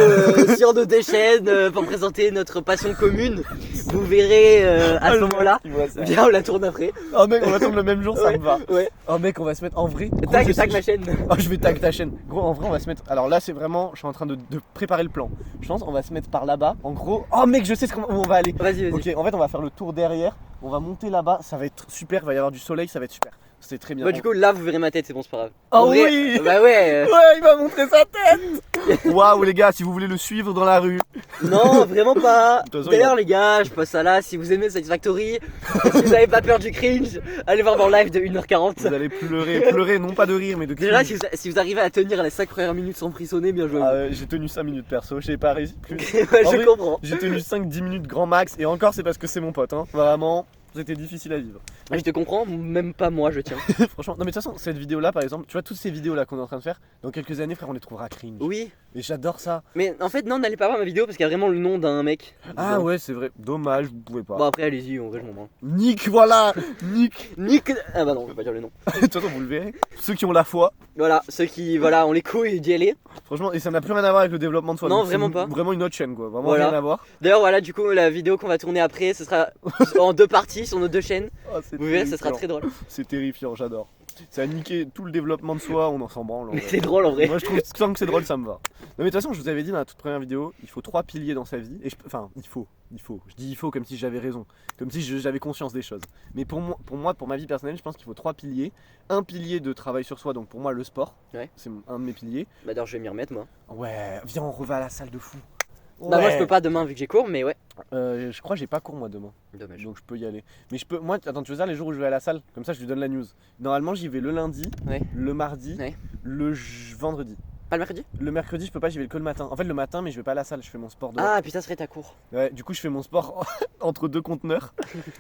sur nos deux chaînes pour présenter notre passion commune. Vous verrez à ce moment-là. Viens, on la tourne après. Oh mec, on va tourner le même jour, ça Ouais, me va. ouais. Oh mec, on va se mettre en vrai. Gros, Tag, je sais- tag ma chaîne. Oh, je vais tag ta chaîne. Gros, en vrai, on va se mettre. Alors là, c'est vraiment. Je suis en train de préparer le plan. Je pense on va se mettre par là-bas. En gros. Oh mec, je sais où on va aller. Vas-y, vas-y. Ok, en fait, on va faire le tour derrière. On va monter là-bas. Ça va être super. Il va y avoir du soleil. Ça va être super. C'est très bien. Bah, du coup, là vous verrez ma tête, c'est bon, c'est pas grave. Oh En vrai, oui. Bah ouais. Ouais, il va montrer sa tête. Waouh, les gars, si vous voulez le suivre dans la rue. Non, vraiment pas. toute façon, D'ailleurs, les gars, je passe ça là. Si vous aimez Satisfactory, si vous avez pas peur du cringe, allez voir mon live de 1h40. Vous allez pleurer, non pas de rire, mais de Déjà, cringe. si vous arrivez à tenir les 5 premières minutes sans frissonner, bien joué. Ah ouais, j'ai tenu 5 minutes perso. J'ai pas réussi plus. Ouais, En je vrai, comprends. J'ai tenu 5-10 minutes grand max. Et encore, c'est parce que c'est mon pote. Hein. Vraiment, c'était difficile à vivre. Ouais, je te comprends, même pas moi, je tiens. Franchement, non mais de toute façon, cette vidéo là par exemple, tu vois, toutes ces vidéos là qu'on est en train de faire, dans quelques années, frère, on les trouvera cringe. Oui, Et j'adore ça. mais en fait, non, n'allez pas voir ma vidéo parce qu'il y a vraiment le nom d'un mec. Ah dedans. ouais, c'est vrai. Dommage, vous pouvez pas. Bon, après, allez-y, en vrai, je m'en branle. Nick, voilà. Nick. Nick. Ah bah non, je vais pas dire le nom. De toute façon, vous le verrez. Ceux qui ont la foi. Voilà, ceux qui, voilà, ont les couilles d'y aller. Franchement, et ça n'a plus rien à voir avec le développement de soi. Non, donc c'est vraiment pas. Vraiment une autre chaîne, quoi. Vraiment Voilà. rien à voir. D'ailleurs, voilà, du coup, la vidéo qu'on va tourner après, ce sera en 2 parties sur nos 2 chaînes. Oh, c'est Vous verrez, ça sera terrifiant. très drôle. C'est terrifiant, j'adore. Ça a niqué tout le développement de soi, on en s'en branle. En Mais vrai. c'est drôle en vrai. Moi je trouve tant que c'est drôle ça me va. Non mais de toute façon je vous avais dit dans la toute première vidéo, il faut 3 piliers dans sa vie. Et enfin il faut. Je dis il faut comme si j'avais raison. Comme si j'avais conscience des choses. Mais pour ma vie personnelle, je pense qu'il faut 3 piliers. Un pilier de travail sur soi, donc pour moi le sport. Ouais. C'est un de mes piliers. Bah d'ailleurs, je vais m'y remettre moi. Ouais, viens on revient à la salle de fou. Bah moi, Ouais. je peux pas demain vu que j'ai cours, mais ouais. Je crois que j'ai pas cours moi demain. Dommage. Donc je peux y aller. Mais je peux. Moi, attends, tu veux ça les jours où je vais à la salle? Comme ça je lui donne la news. Normalement j'y vais le lundi, Ouais. le mardi, Ouais. vendredi. Pas le mercredi? Le mercredi je peux pas, j'y vais que le matin. En fait le matin mais je vais pas à la salle, je fais mon sport dehors. Ah, puis ça serait ta cour. Ouais, du coup je fais mon sport entre 2 conteneurs.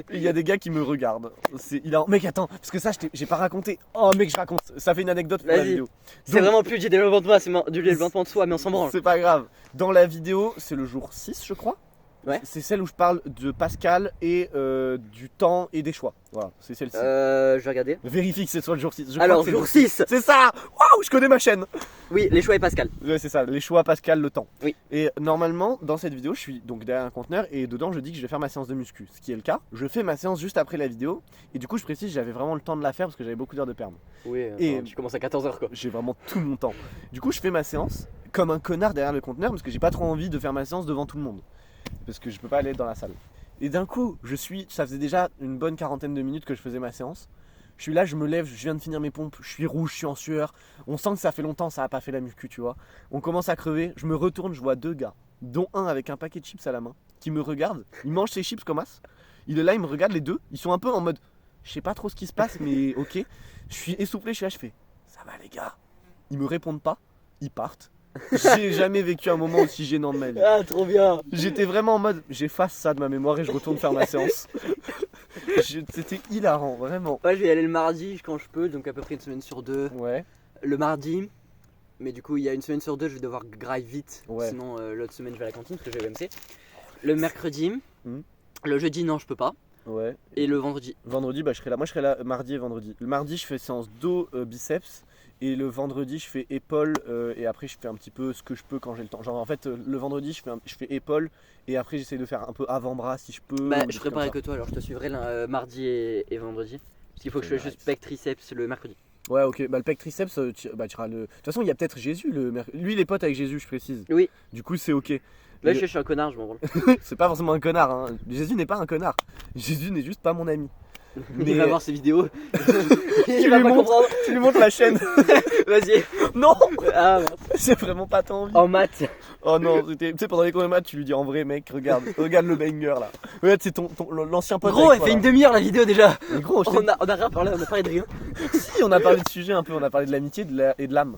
Et il y a des gars qui me regardent. Mec attends, parce que ça j'ai pas raconté. Oh mec je raconte, ça fait une anecdote pour la Vas-y. vidéo. C'est Donc, vraiment plus du développement de moi, c'est du développement de soi, mais on s'en branle. c'est pas grave. Dans la vidéo, c'est le jour 6 je crois. Ouais. C'est celle où je parle de Pascal et du temps et des choix. Voilà, c'est celle-ci. Je vais regarder. Vérifie que c'est soit le jour 6. Je crois Alors, que c'est le jour 6. C'est ça. Waouh, je connais ma chaîne. Oui, les choix et Pascal. Ouais, c'est ça, les choix, Pascal, le temps. Oui. Et normalement, dans cette vidéo, je suis donc derrière un conteneur et dedans, je dis que je vais faire ma séance de muscu. Ce qui est le cas. Je fais ma séance juste après la vidéo. Et du coup, je précise, j'avais vraiment le temps de la faire parce que j'avais beaucoup d'heures de perm. Oui, Et- tu commences à 14h quoi. J'ai vraiment tout mon temps. Du coup, je fais ma séance comme un connard derrière le conteneur parce que j'ai pas trop envie de faire ma séance devant tout le monde. Parce que je peux pas aller dans la salle. Et d'un coup, ça faisait déjà une bonne quarantaine de minutes que je faisais ma séance. Je suis là, je me lève, je viens de finir mes pompes, je suis rouge, je suis en sueur. On sent que ça fait longtemps, ça a pas fait la muscu, tu vois. On commence à crever, je me retourne, je vois 2 gars, dont un avec un paquet de chips à la main, qui me regarde. Il mange ses chips comme as. Il est là, il me regarde les deux. Ils sont un peu en mode, je sais pas trop ce qui se passe, mais ok. Je suis essoufflé, je suis là, je fais, ça va les gars. Ils me répondent pas, ils partent. J'ai jamais vécu un moment aussi gênant de ma vie. Ah, trop bien. J'étais vraiment en mode, j'efface ça de ma mémoire et je retourne faire ma séance. C'était hilarant, vraiment. Ouais, je vais y aller le mardi quand je peux, donc à peu près une semaine sur 2. Ouais, Le mardi, mais du coup, il y a une semaine sur 2, je vais devoir grind vite. Ouais. Sinon, l'autre semaine, je vais à la cantine parce que je vais au MC. Le mercredi, Mhm. le jeudi, non, je peux pas. ouais. Et le vendredi. Vendredi, bah, je serai là. Moi, je serai là mardi et vendredi. Le mardi, je fais séance dos, biceps. Et le vendredi, je fais épaules. Et après, je fais un petit peu ce que je peux quand j'ai le temps. Genre, en fait, le vendredi, je fais épaules. Et après, j'essaie de faire un peu avant-bras si je peux. Bah, ou des je trucs ferai comme pareil ça. que toi, alors je te suivrai mardi et vendredi. Parce qu'il faut que je fasse juste Nice. pec triceps le mercredi. Ouais, ok. Bah, le pec triceps, tu iras le. De toute façon, il y a peut-être Jésus. Lui, il est pote avec Jésus, je précise. Oui. Du coup, c'est ok. Là, Le- je suis un connard, je m'en branle. C'est pas forcément un connard. Hein. Jésus n'est pas un connard. Jésus n'est juste pas mon ami. Il va voir ces vidéos. Tu Il va lui pas montres. comprendre. Tu lui montres la chaîne. Vas-y. Non, Ah, mince. j'ai vraiment pas tant envie. En maths. Oh non, tu sais, pendant les cours de maths, tu lui dis en vrai, mec, regarde le banger là. Regarde, c'est l'ancien pote. Gros, avec elle toi, fait là. une demi-heure la vidéo déjà. Mais gros, On a rien parlé, on a parlé de rien. si, on a parlé de sujet un peu, on a parlé de l'amitié et de l'âme.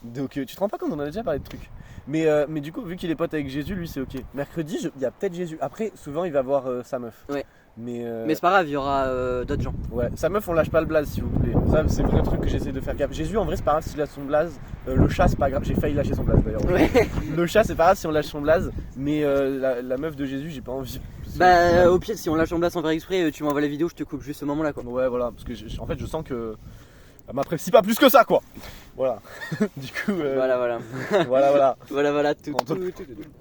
Donc tu te rends pas compte, on en a déjà parlé de trucs. Mais du coup, vu qu'il est pote avec Jésus, lui c'est ok. Mercredi, il y a peut-être Jésus. Après, souvent il va voir sa meuf. Ouais. Mais c'est pas grave, il y aura d'autres gens. ouais, sa meuf, on lâche pas le blaze s'il vous plaît. Ça, c'est le vrai truc que j'essaie de faire gaffe. Jésus, en vrai, c'est pas grave s'il lâche son blaze. Le chat, c'est pas grave. J'ai failli lâcher son blaze d'ailleurs. Ouais. Le chat, c'est pas grave si on lâche son blaze. Mais la meuf de Jésus, j'ai pas envie. Parce Bah au pire si on lâche en bas sans faire exprès, tu m'envoies la vidéo, je te coupe juste ce moment là quoi. Ouais, voilà, parce que en fait, je sens que elle m'apprécie pas plus que ça, quoi. Voilà. Du coup, Voilà. voilà. tout.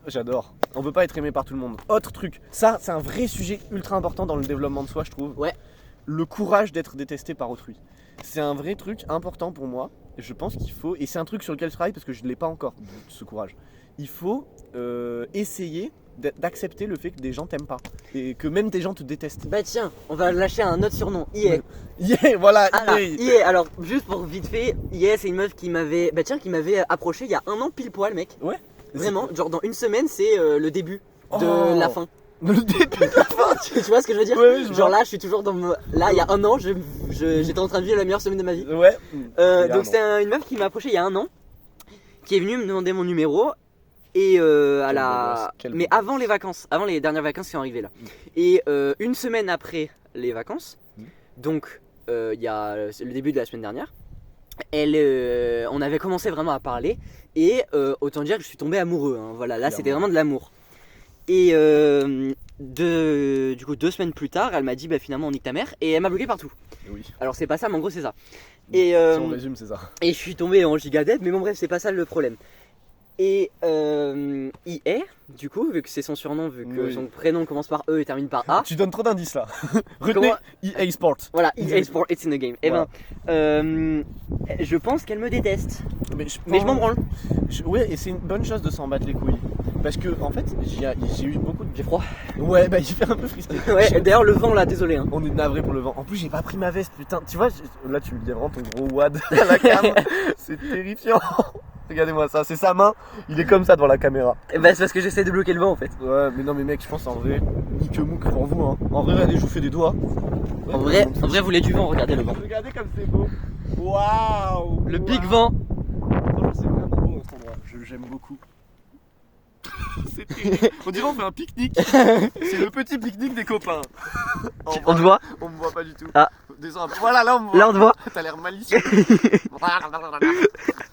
J'adore. On peut pas être aimé par tout le monde. Autre truc, ça, c'est un vrai sujet ultra important dans le développement de soi, je trouve. Ouais. Le courage d'être détesté par autrui. C'est un vrai truc important pour moi. Je pense qu'il faut, et c'est un truc sur lequel je travaille parce que je ne l'ai pas encore, ce courage. Il faut essayer d'accepter le fait que des gens t'aiment pas et que même des gens te détestent. Bah tiens, on va lâcher un autre surnom, IE. Yeah, voilà. Alors, yeah. IE, alors juste pour vite fait, IE c'est une meuf qui m'avait approché il y a un an pile poil mec. Ouais. Vraiment, genre dans une semaine c'est le début de la fin. Le début de la fin. Tu vois ce que je veux dire? Ouais, je genre vois. là je suis toujours dans là il y a un an j'étais en train de vivre la meilleure semaine de ma vie. Ouais. Donc c'est une meuf qui m'a approché il y a un an, qui est venue me demander mon numéro. Et mais avant les dernières vacances qui sont arrivées là. Et une semaine après les vacances, donc il y a le début de la semaine dernière, on avait commencé vraiment à parler et autant dire que je suis tombé amoureux. Hein. Voilà, là c'était vraiment de l'amour. Et du coup 2 semaines plus tard, elle m'a dit bah finalement on nique ta mère et elle m'a bloqué partout. Oui. Alors c'est pas ça, mais en gros c'est ça. Et si on résume, c'est ça. Et je suis tombé en gigadette, mais bon bref c'est pas ça le problème. Et IE, du coup, vu que c'est son surnom, vu que son prénom commence par E et termine par A. Tu donnes trop d'indices là. Retenez EA Sport. Voilà, EA Sport, it's in the game. Et je pense qu'elle me déteste. Mais je m'en branle. Ouais, et c'est une bonne chose de s'en battre les couilles. Parce que en fait, j'ai eu beaucoup de. J'ai froid. Ouais, bah il fait un peu frisqué. Ouais, d'ailleurs le vent là, désolé. Hein. On est navré pour le vent. En plus, j'ai pas pris ma veste, putain. Tu vois, là tu me dis vraiment ton gros wad à la cam. C'est terrifiant. Regardez-moi ça, c'est sa main, il est comme ça devant la caméra. Et bah c'est parce que j'essaie de bloquer le vent en fait. Ouais, mais non, mais mec, je pense en vrai, nique mouk pour vous. Hein. En vrai, regardez, je vous fais des doigts. Ouais, en vrai, vous voulez du vent, regardez le vent. Regardez comme c'est beau. Waouh. Le big vent. Franchement, c'est vraiment beau cet endroit. J'aime beaucoup. C'est terrible. On dirait on fait un pique-nique. C'est le petit pique-nique des copains. On te voit? On me voit pas du tout. Ah. Descends un peu. Voilà, là on me voit. Là on te voit. T'as l'air malicieux.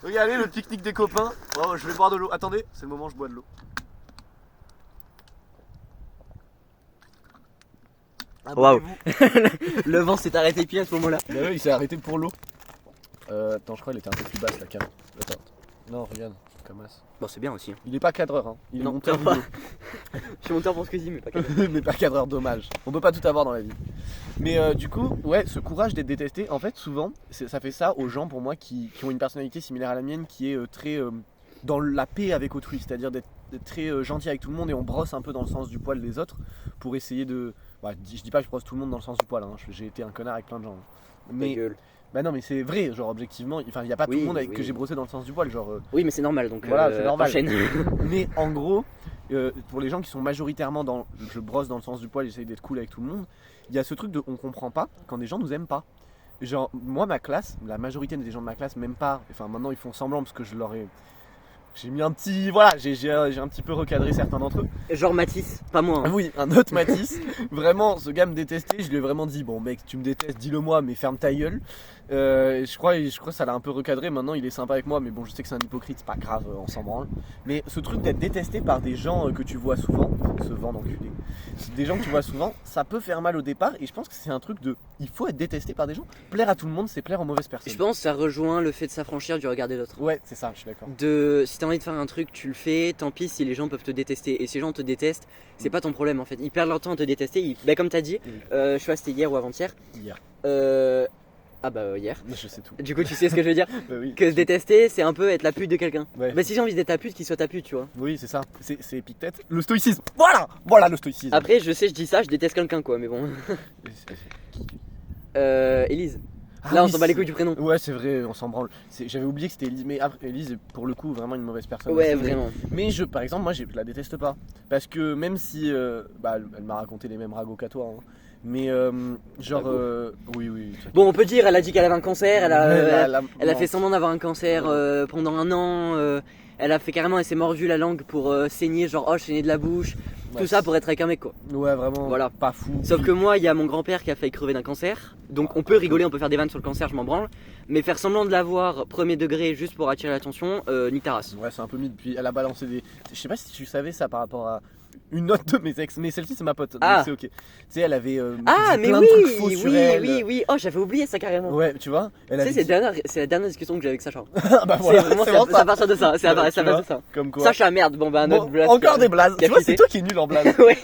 Regardez le pique-nique des copains. Oh, je vais boire de l'eau. Attendez, c'est le moment où je bois de l'eau. Waouh. Le vent s'est arrêté pile à ce moment-là. Bah oui, il s'est arrêté pour l'eau. Attends, je crois qu'il était un peu plus basse la cam. Attends. Non, regarde, comme ça. Bon, c'est bien aussi. Hein. Il est pas cadreur, hein. Il est monteur pas. vidéo. Je suis monteur pour ce que je dis, mais pas cadreur. Mais pas cadreur, dommage. On peut pas tout avoir dans la vie. Mais du coup, ouais, ce courage d'être détesté, en fait, souvent, ça fait ça aux gens, pour moi, qui ont une personnalité similaire à la mienne, qui est très dans la paix avec autrui, c'est-à-dire d'être très gentil avec tout le monde et on brosse un peu dans le sens du poil des autres pour essayer de. Bah, je dis pas que je brosse tout le monde dans le sens du poil, hein. J'ai été un connard avec plein de gens. Mais. Bah non mais c'est vrai, genre objectivement, enfin il n'y a pas tout le monde que j'ai brossé dans le sens du poil, genre... Oui mais c'est normal donc voilà, c'est normal. Enchaîne. Mais en gros, pour les gens qui sont majoritairement dans... Je brosse dans le sens du poil, j'essaye d'être cool avec tout le monde, il y a ce truc de on comprend pas quand des gens nous aiment pas. Genre moi ma classe, la majorité des gens de ma classe m'aiment pas, enfin maintenant ils font semblant parce que je leur ai... J'ai mis un petit... Voilà, j'ai un petit peu recadré certains d'entre eux. Genre Mathis, pas moi. Hein. Oui, un autre Mathis. Vraiment, ce gars me détestait. Je lui ai vraiment dit, bon mec, tu me détestes, dis-le moi, mais ferme ta gueule. Je crois que ça l'a un peu recadré. Maintenant, il est sympa avec moi, mais bon, je sais que c'est un hypocrite, c'est pas grave, on s'en branle. Mais ce truc d'être détesté par des gens que tu vois souvent, ce vent d'enculé, des gens que tu vois souvent, ça peut faire mal au départ. Et je pense que c'est un truc de... Il faut être détesté par des gens. Plaire à tout le monde, c'est plaire aux mauvaises personnes. Je pense que ça rejoint le fait de s'affranchir du regard des autres. Ouais, c'est ça, je suis d'accord. Si t'as envie de faire un truc, tu le fais, tant pis si les gens peuvent te détester. Et si les gens te détestent, c'est pas ton problème en fait. Ils perdent leur temps à te détester. Bah, comme t'as dit, je sais pas c'était hier ou avant-hier. Hier. Ah bah hier. Je sais tout. Du coup tu sais ce que je veux dire. Bah oui. Que se détester c'est un peu être la pute de quelqu'un. Ouais. Bah si j'ai envie d'être ta pute, qu'il soit ta pute tu vois. Oui c'est ça, c'est Épictète. Le stoïcisme, voilà le stoïcisme. Après je sais je dis ça, je déteste quelqu'un quoi mais bon. Élise. Ah, là on oui, s'en bat les couilles du prénom. Ouais c'est vrai, on s'en branle. J'avais oublié que c'était Élise, mais après, Élise est pour le coup vraiment une mauvaise personne. Ouais vraiment. Mais par exemple moi je la déteste pas. Parce que même si elle m'a raconté les mêmes ragots qu'à toi. Hein. Mais genre oui. Bon on peut dire elle a dit qu'elle avait un cancer, elle a fait non. semblant d'avoir un cancer pendant un an, elle a fait carrément, elle s'est mordue la langue pour saigner, genre oh je saignais de la bouche, tout ça pour être avec un mec quoi. Ouais vraiment, voilà. Pas fou. Sauf que moi il y a mon grand-père qui a failli crever d'un cancer, donc on peut rigoler, on peut faire des vannes sur le cancer, je m'en branle, mais faire semblant de l'avoir premier degré juste pour attirer l'attention, nique ta race. Ouais c'est un peu mythe, puis elle a balancé des... Je sais pas si tu savais ça par rapport à... une autre de mes ex, mais celle-ci c'est ma pote, donc Ah. c'est ok. Tu sais, elle avait Ah, dit mais plein oui, de trucs faux sur elle. oui. Oh, j'avais oublié ça carrément. Ouais, tu vois, elle Tu avait sais, dit- c'est la dernière discussion que j'ai avec Sacha. Ah bah voilà, c'est vraiment c'est ça, vraiment ça ça. part de ça. C'est à Tu base vois, de ça. Comme quoi. Sacha, merde. Bon, bah, un autre Bon, blague. encore des blazes. qui a Tu vois, fuité. c'est toi qui es nul en blague. Ouais.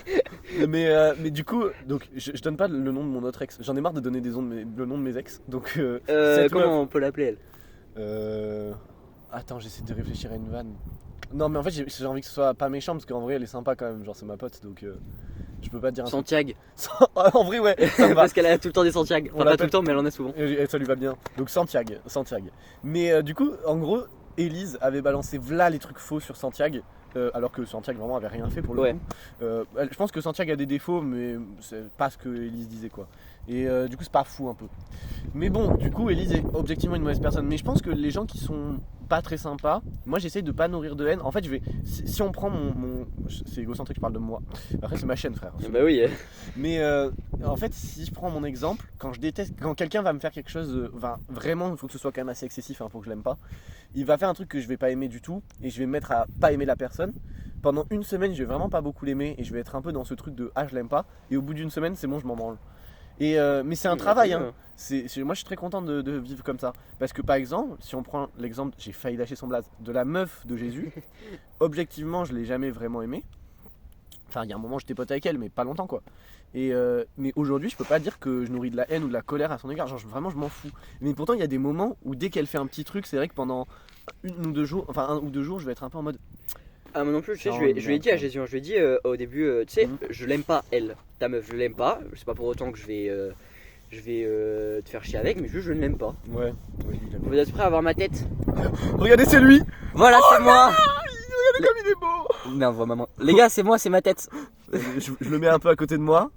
mais du coup, donc je donne pas le nom de mon autre ex. J'en ai marre de donner le nom de mes ex. Donc cette Comment meuf- on peut l'appeler elle? Attends, j'essaie de réfléchir à une vanne. Non, mais en fait, j'ai envie que ce soit pas méchant parce qu'en vrai, elle est sympa quand même. Genre, c'est ma pote, donc je peux pas dire un truc. Santiago. En vrai, ouais, ça me va. Parce qu'elle a tout le temps des Santiago. On Enfin, pas tout l'appelle- le temps, mais elle en a souvent. Et ça lui va bien. Donc Santiago. Mais du coup, en gros, Élise avait balancé v'là les trucs faux sur Santiago. Alors que Santiago vraiment avait rien fait pour le Ouais. coup. Je pense que Santiago a des défauts, mais c'est pas ce que Élise disait quoi. Et du coup, c'est pas fou un peu. Mais bon, du coup, Élise est objectivement une mauvaise personne. Mais je pense que les gens qui sont pas très sympas, moi j'essaye de pas nourrir de haine. En fait, si on prend c'est égocentrique, je parle de moi. Après, c'est ma chaîne, frère. Bah oui. Mais en fait, si je prends mon exemple, quand quelqu'un va me faire quelque chose, vraiment, il faut que ce soit quand même assez excessif, faut que je l'aime pas. Il va faire un truc que je vais pas aimer du tout, et je vais me mettre à pas aimer la personne. Pendant une semaine, je vais vraiment pas beaucoup l'aimer, et je vais être un peu dans ce truc de je l'aime pas, et au bout d'une semaine, c'est bon, je m'en branle. Mais c'est un travail, hein. Moi je suis très content de vivre comme ça. Parce que par exemple, si on prend l'exemple, j'ai failli lâcher son blaze, de la meuf de Jésus, objectivement, je l'ai jamais vraiment aimée. Enfin, il y a un moment, j'étais pote avec elle, mais pas longtemps quoi. Mais aujourd'hui, je peux pas dire que je nourris de la haine ou de la colère à son égard. Genre, vraiment, je m'en fous. Mais pourtant, il y a des moments où dès qu'elle fait un petit truc, c'est vrai que pendant un ou deux jours, je vais être un peu en mode. Ah, moi non plus, tu sais, Non, je lui ai dit à merde. Jésus, je lui ai dit au début, tu sais, Mhm. je l'aime pas elle, ta meuf, je l'aime pas. C'est pas pour autant que je vais te faire chier avec, mais juste je ne l'aime pas. Ouais. Vous êtes prêts à voir ma tête? Regardez, c'est lui. Voilà, c'est moi. Regardez comme il est beau. Merde, vois maman. Les gars, c'est moi, c'est ma tête. Je le mets un peu à côté de moi.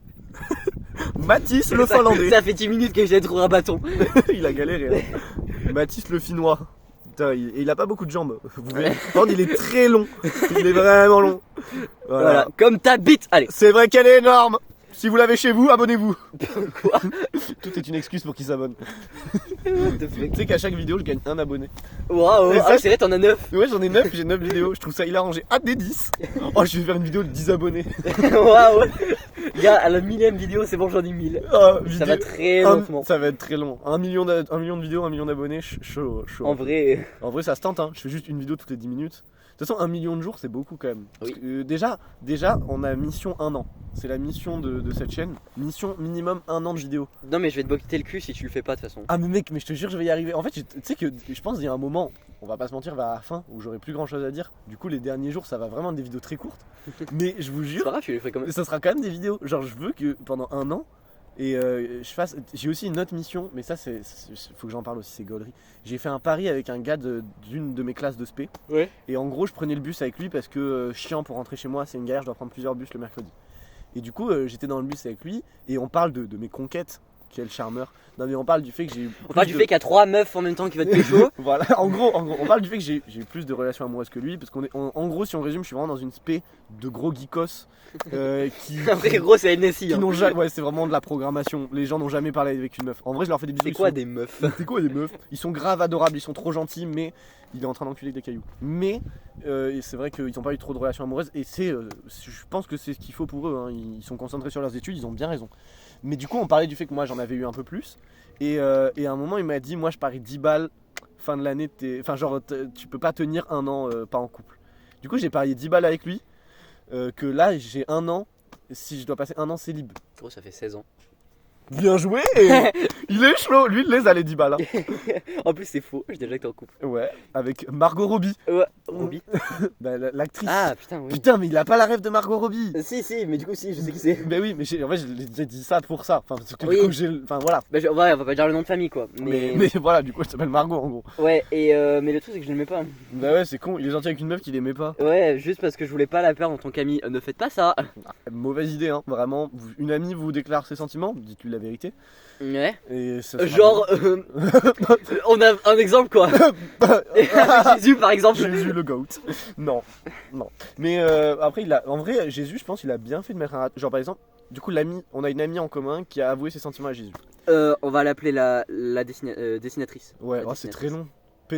Mathis le finlandais. Ça fait 10 minutes que j'essaie de trouver un bâton. Il a galéré. Hein. Mathis le finnois. Putain, il a pas beaucoup de jambes. Vous verrez. Par contre, il est très long. Il est vraiment long. Voilà, comme ta bite. Allez. C'est vrai qu'elle est énorme. Si vous l'avez chez vous, abonnez-vous. Quoi? Tout est une excuse pour qu'il s'abonne. What the fuck? Tu sais qu'à chaque vidéo, je gagne un abonné. Waouh, Et ça, ah, c'est vrai, t'en as 9. Ouais, j'en ai 9, j'ai 9 vidéos. Je trouve ça hilarant. J'ai hâte des 10. Oh, je vais faire une vidéo de 10 abonnés. Waouh. Gars, à la 1000ème vidéo, c'est bon, j'en ai 1000. Oh, Ça va très lentement. Ça va être très long. 1 million de vidéos, 1 million d'abonnés, chaud. En vrai, En vrai, ça se tente, hein. Je fais juste une vidéo toutes les 10 minutes. De toute façon, 1 million de jours, c'est beaucoup quand même. Parce Oui. que, déjà, on a mission 1 an. C'est la mission de cette chaîne. Mission minimum 1 an de vidéo. non, mais je vais te boqueter le cul si tu le fais pas de toute façon. Ah, mais mec, mais je te jure, je vais y arriver. En fait, tu sais que je pense qu'il y a un moment, on va pas se mentir, vers la fin, où j'aurai plus grand chose à dire. Du coup, les derniers jours, ça va vraiment être des vidéos très courtes. Mais je vous C'est jure, pas grave, tu les ferais quand même. ça sera quand même des vidéos. Genre, je veux que pendant 1 an, et j'ai aussi une autre mission, mais ça, faut que j'en parle aussi, c'est gaulerie. J'ai fait un pari avec un gars d'une de mes classes de spé. Ouais. Et en gros, je prenais le bus avec lui parce que chiant pour rentrer chez moi, c'est une galère, je dois prendre plusieurs bus le mercredi. Et du coup, j'étais dans le bus avec lui et on parle de mes conquêtes. Quel charmeur. Non, mais on parle du fait que j'ai eu. On parle du fait qu'il y a 3 meufs en même temps qui va te pécho. Voilà, en gros, on parle du fait que j'ai eu plus de relations amoureuses que lui parce en gros, si on résume, je suis vraiment dans une spé de gros geekos qui. Après, gros, c'est NSI. qui Hein. n'ont jamais. Ouais, c'est vraiment de la programmation. Les gens n'ont jamais parlé avec une meuf. En vrai, je leur fais des bisous. C'est ils quoi sont- des meufs? C'est quoi des meufs? Ils sont grave adorables, ils sont trop gentils, mais il est en train d'enculer des cailloux. Mais c'est vrai qu'ils n'ont pas eu trop de relations amoureuses et je pense que c'est ce qu'il faut pour eux. Hein. Ils sont concentrés sur leurs études, ils ont bien raison. Mais du coup, on parlait du fait que moi j'en avais eu un peu plus. Et à un moment, il m'a dit, moi je parie 10 balles, fin de l'année, enfin genre tu peux pas tenir 1 an pas en couple. Du coup, j'ai parié 10 balles avec lui, que là j'ai 1 an, si je dois passer 1 an célib. Gros, ça fait 16 ans. Bien joué. Il est chaud, lui il les a les 10 balles. Hein. En plus, c'est faux, j'ai déjà été en couple. Ouais, avec Margot Robbie, Ouais, Robbie. bah, l'actrice. Ah, putain, oui. Putain, mais il a pas la rêve de Margot Robbie. Si, mais du coup, si, je sais qui c'est. Mais oui, mais en fait, j'ai dit ça pour ça. Enfin, parce que Oui. du coup, enfin voilà. Bah, ouais, on va pas dire le nom de famille, quoi. Mais voilà, du coup, elle s'appelle Margot en gros. Ouais, mais le truc, c'est que je l'aimais pas. Bah ouais, c'est con. Il est gentil avec une meuf qu'il aimait pas. Ouais, juste parce que je voulais pas la perdre en tant qu'ami. Ne faites pas ça. Mauvaise idée, hein. Vraiment. Une amie vous déclare ses sentiments, dites-lui la vérité. Ouais. Et ça sera Genre, on a un exemple, quoi. Avec Jésus, par exemple. Jésus le goat. Non. Mais après, en vrai, Jésus, je pense qu'il a bien fait de mettre un. Genre, par exemple, du coup, on a une amie en commun qui a avoué ses sentiments à Jésus. On va l'appeler la dessinatrice. Ouais, La oh, c'est très long.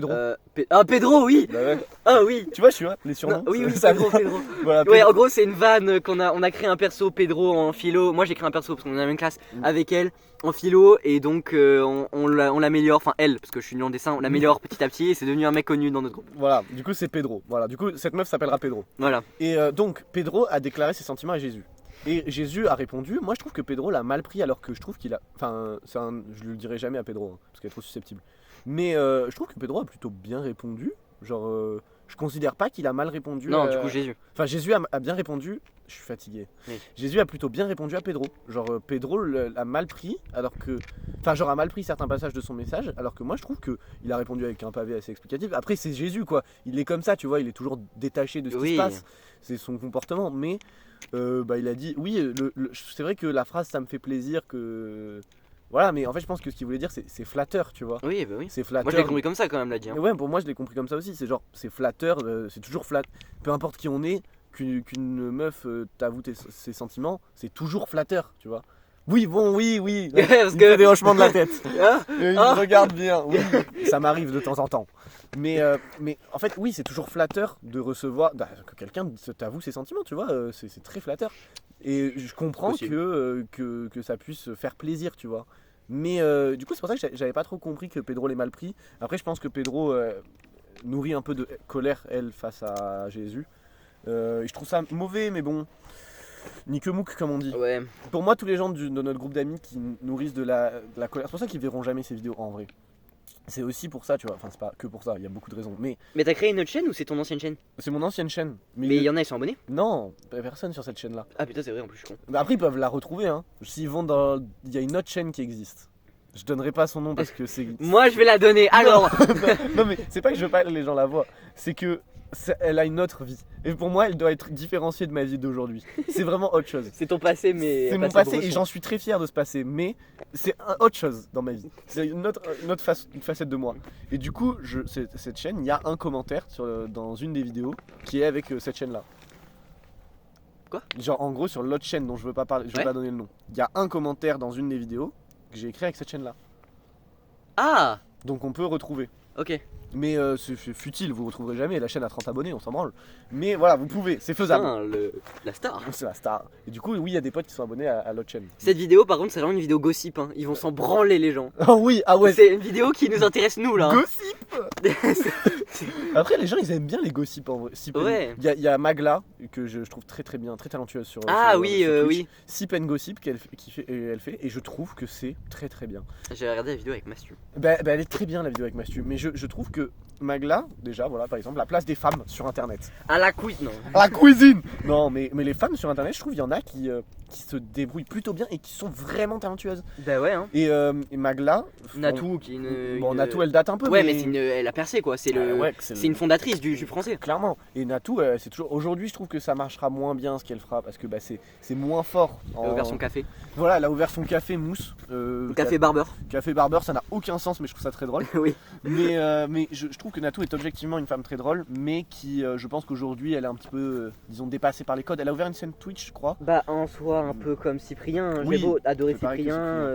Pedro. Pedro, oui. Bah ouais. Ah oui. Tu vois, je suis là, les surnoms. Non, oui, ça Pedro, vient. Pedro. Voilà, Ouais, Pedro. en gros, c'est une vanne on a créé un perso Pedro en philo. Moi, j'ai créé un perso parce qu'on est dans la même classe avec elle en philo et donc on l'améliore, enfin elle, parce que je suis nul en dessin, on l'améliore petit à petit et c'est devenu un mec connu dans notre groupe. Voilà, du coup c'est Pedro. Voilà, du coup cette meuf s'appellera Pedro. Voilà. Et donc Pedro a déclaré ses sentiments à Jésus. Et Jésus a répondu. Moi je trouve que Pedro l'a mal pris alors que je trouve qu'il a. Enfin, je le dirai jamais à Pedro hein, parce qu'elle est trop susceptible. Mais je trouve que Pedro a plutôt bien répondu. Genre, je considère pas qu'il a mal répondu. Non, du coup Jésus. Enfin, Jésus a bien répondu. Je suis fatigué. Oui. Jésus a plutôt bien répondu à Pedro. Genre, Pedro l'a mal pris, alors que. Enfin, genre, a mal pris certains passages de son message, alors que moi, je trouve qu'il a répondu avec un pavé assez explicatif. Après, c'est Jésus, quoi. Il est comme ça, tu vois, il est toujours détaché de ce qui se passe. C'est son comportement. Mais, il a dit. Oui, c'est vrai que la phrase, ça me fait plaisir que. Voilà, mais en fait, je pense que ce qu'il voulait dire, c'est flatteur, tu vois. Oui, bah oui. C'est flatteur. Moi, je l'ai compris comme ça quand même, l'a dit. Hein. Ouais, pour moi, je l'ai compris comme ça aussi. C'est genre, c'est flatteur, c'est toujours flat. Peu importe qui on est, qu'une meuf t'avoue ses sentiments, c'est toujours flatteur, tu vois. Oui, bon, oui. Parce Il que- fait des hochements de la tête. Hein Il me regarde bien. Oui, ça m'arrive de temps en temps. Mais en fait, oui, c'est toujours flatteur de recevoir que quelqu'un t'avoue ses sentiments, tu vois. C'est très flatteur. Et je comprends que ça puisse faire plaisir, tu vois. Mais du coup, c'est pour ça que j'avais pas trop compris que Pedro l'ait mal pris. Après, je pense que Pedro nourrit un peu de colère, elle, face à Jésus. Et je trouve ça mauvais, mais bon, ni que mouk, comme on dit. Ouais. Pour moi, tous les gens de notre groupe d'amis qui nourrissent de la colère, c'est pour ça qu'ils verront jamais ces vidéos en vrai. C'est aussi pour ça, tu vois. Enfin, c'est pas que pour ça, il y a beaucoup de raisons. Mais Mais t'as créé une autre chaîne ou c'est ton ancienne chaîne? c'est mon ancienne chaîne. Mais il y en a, ils sont abonnés? Non, personne sur cette chaîne-là. Ah putain, c'est vrai, en plus, je suis con. Mais après, ils peuvent la retrouver, hein. S'ils vont dans. Il y a une autre chaîne qui existe. Je donnerai pas son nom parce que c'est. Moi, je vais la donner, alors. Non, mais c'est pas que je veux pas que les gens la voient. C'est que. Elle a une autre vie. Et pour moi, elle doit être différenciée de ma vie d'aujourd'hui. C'est vraiment autre chose. C'est ton passé, mais. C'est mon passé et j'en suis très fier de ce passé. Mais c'est autre chose dans ma vie. C'est une facette de moi. Et du coup, cette chaîne, il y a un commentaire dans une des vidéos qui est avec cette chaîne-là. Quoi? Genre en gros sur l'autre chaîne dont je veux pas parler, je veux pas donner le nom. Il y a un commentaire dans une des vidéos que j'ai écrit avec cette chaîne-là. Ah. Donc on peut retrouver. Ok. Mais c'est futile, vous ne retrouverez jamais. La chaîne a 30 abonnés, on s'en branle. Mais voilà, vous pouvez, c'est faisable. Putain, la star. C'est la star. Et du coup, oui, il y a des potes qui sont abonnés à l'autre chaîne. Cette vidéo, par contre, c'est vraiment une vidéo gossip. Hein. Ils vont s'en branler, les gens. Oh oui, ah ouais. C'est une vidéo qui nous intéresse, nous, là. Hein. Gossip. Après, les gens, ils aiment bien les gossips en vrai. Ouais. Il y a Magla, que je trouve très très bien, très talentueuse sur Ah sur oui, Twitch. oui. Sip and Gossip elle fait, et je trouve que c'est très très bien. J'ai regardé la vidéo avec Mastu. Elle est très bien la vidéo avec Mastu, mais je trouve que Magla, déjà, voilà, par exemple, la place des femmes sur internet. À la quiz, non. La cuisine. Non, mais les femmes sur internet, je trouve il y en a qui se débrouillent plutôt bien et qui sont vraiment talentueuses. Bah ouais, hein. Et Magla. Natou, qui est une. Bon, Natou, elle date un peu. Ouais, mais elle a percé, quoi. C'est c'est une fondatrice du français. Clairement. Et Natou, c'est toujours. Aujourd'hui, je trouve que ça marchera moins bien ce qu'elle fera parce que c'est moins fort. Elle a ouvert son café. Voilà, elle a ouvert son café mousse. Café Barber. Café Barber, ça n'a aucun sens, mais je trouve ça très drôle. Oui. Mais je trouve que Natou est objectivement une femme très drôle, mais qui, je pense qu'aujourd'hui, elle est un petit peu, disons, dépassée par les codes. Elle a ouvert une chaîne Twitch, je crois. Bah, en soi, un peu comme Cyprien. Oui, J'ai beau adorer c'est pareil que Cyprien.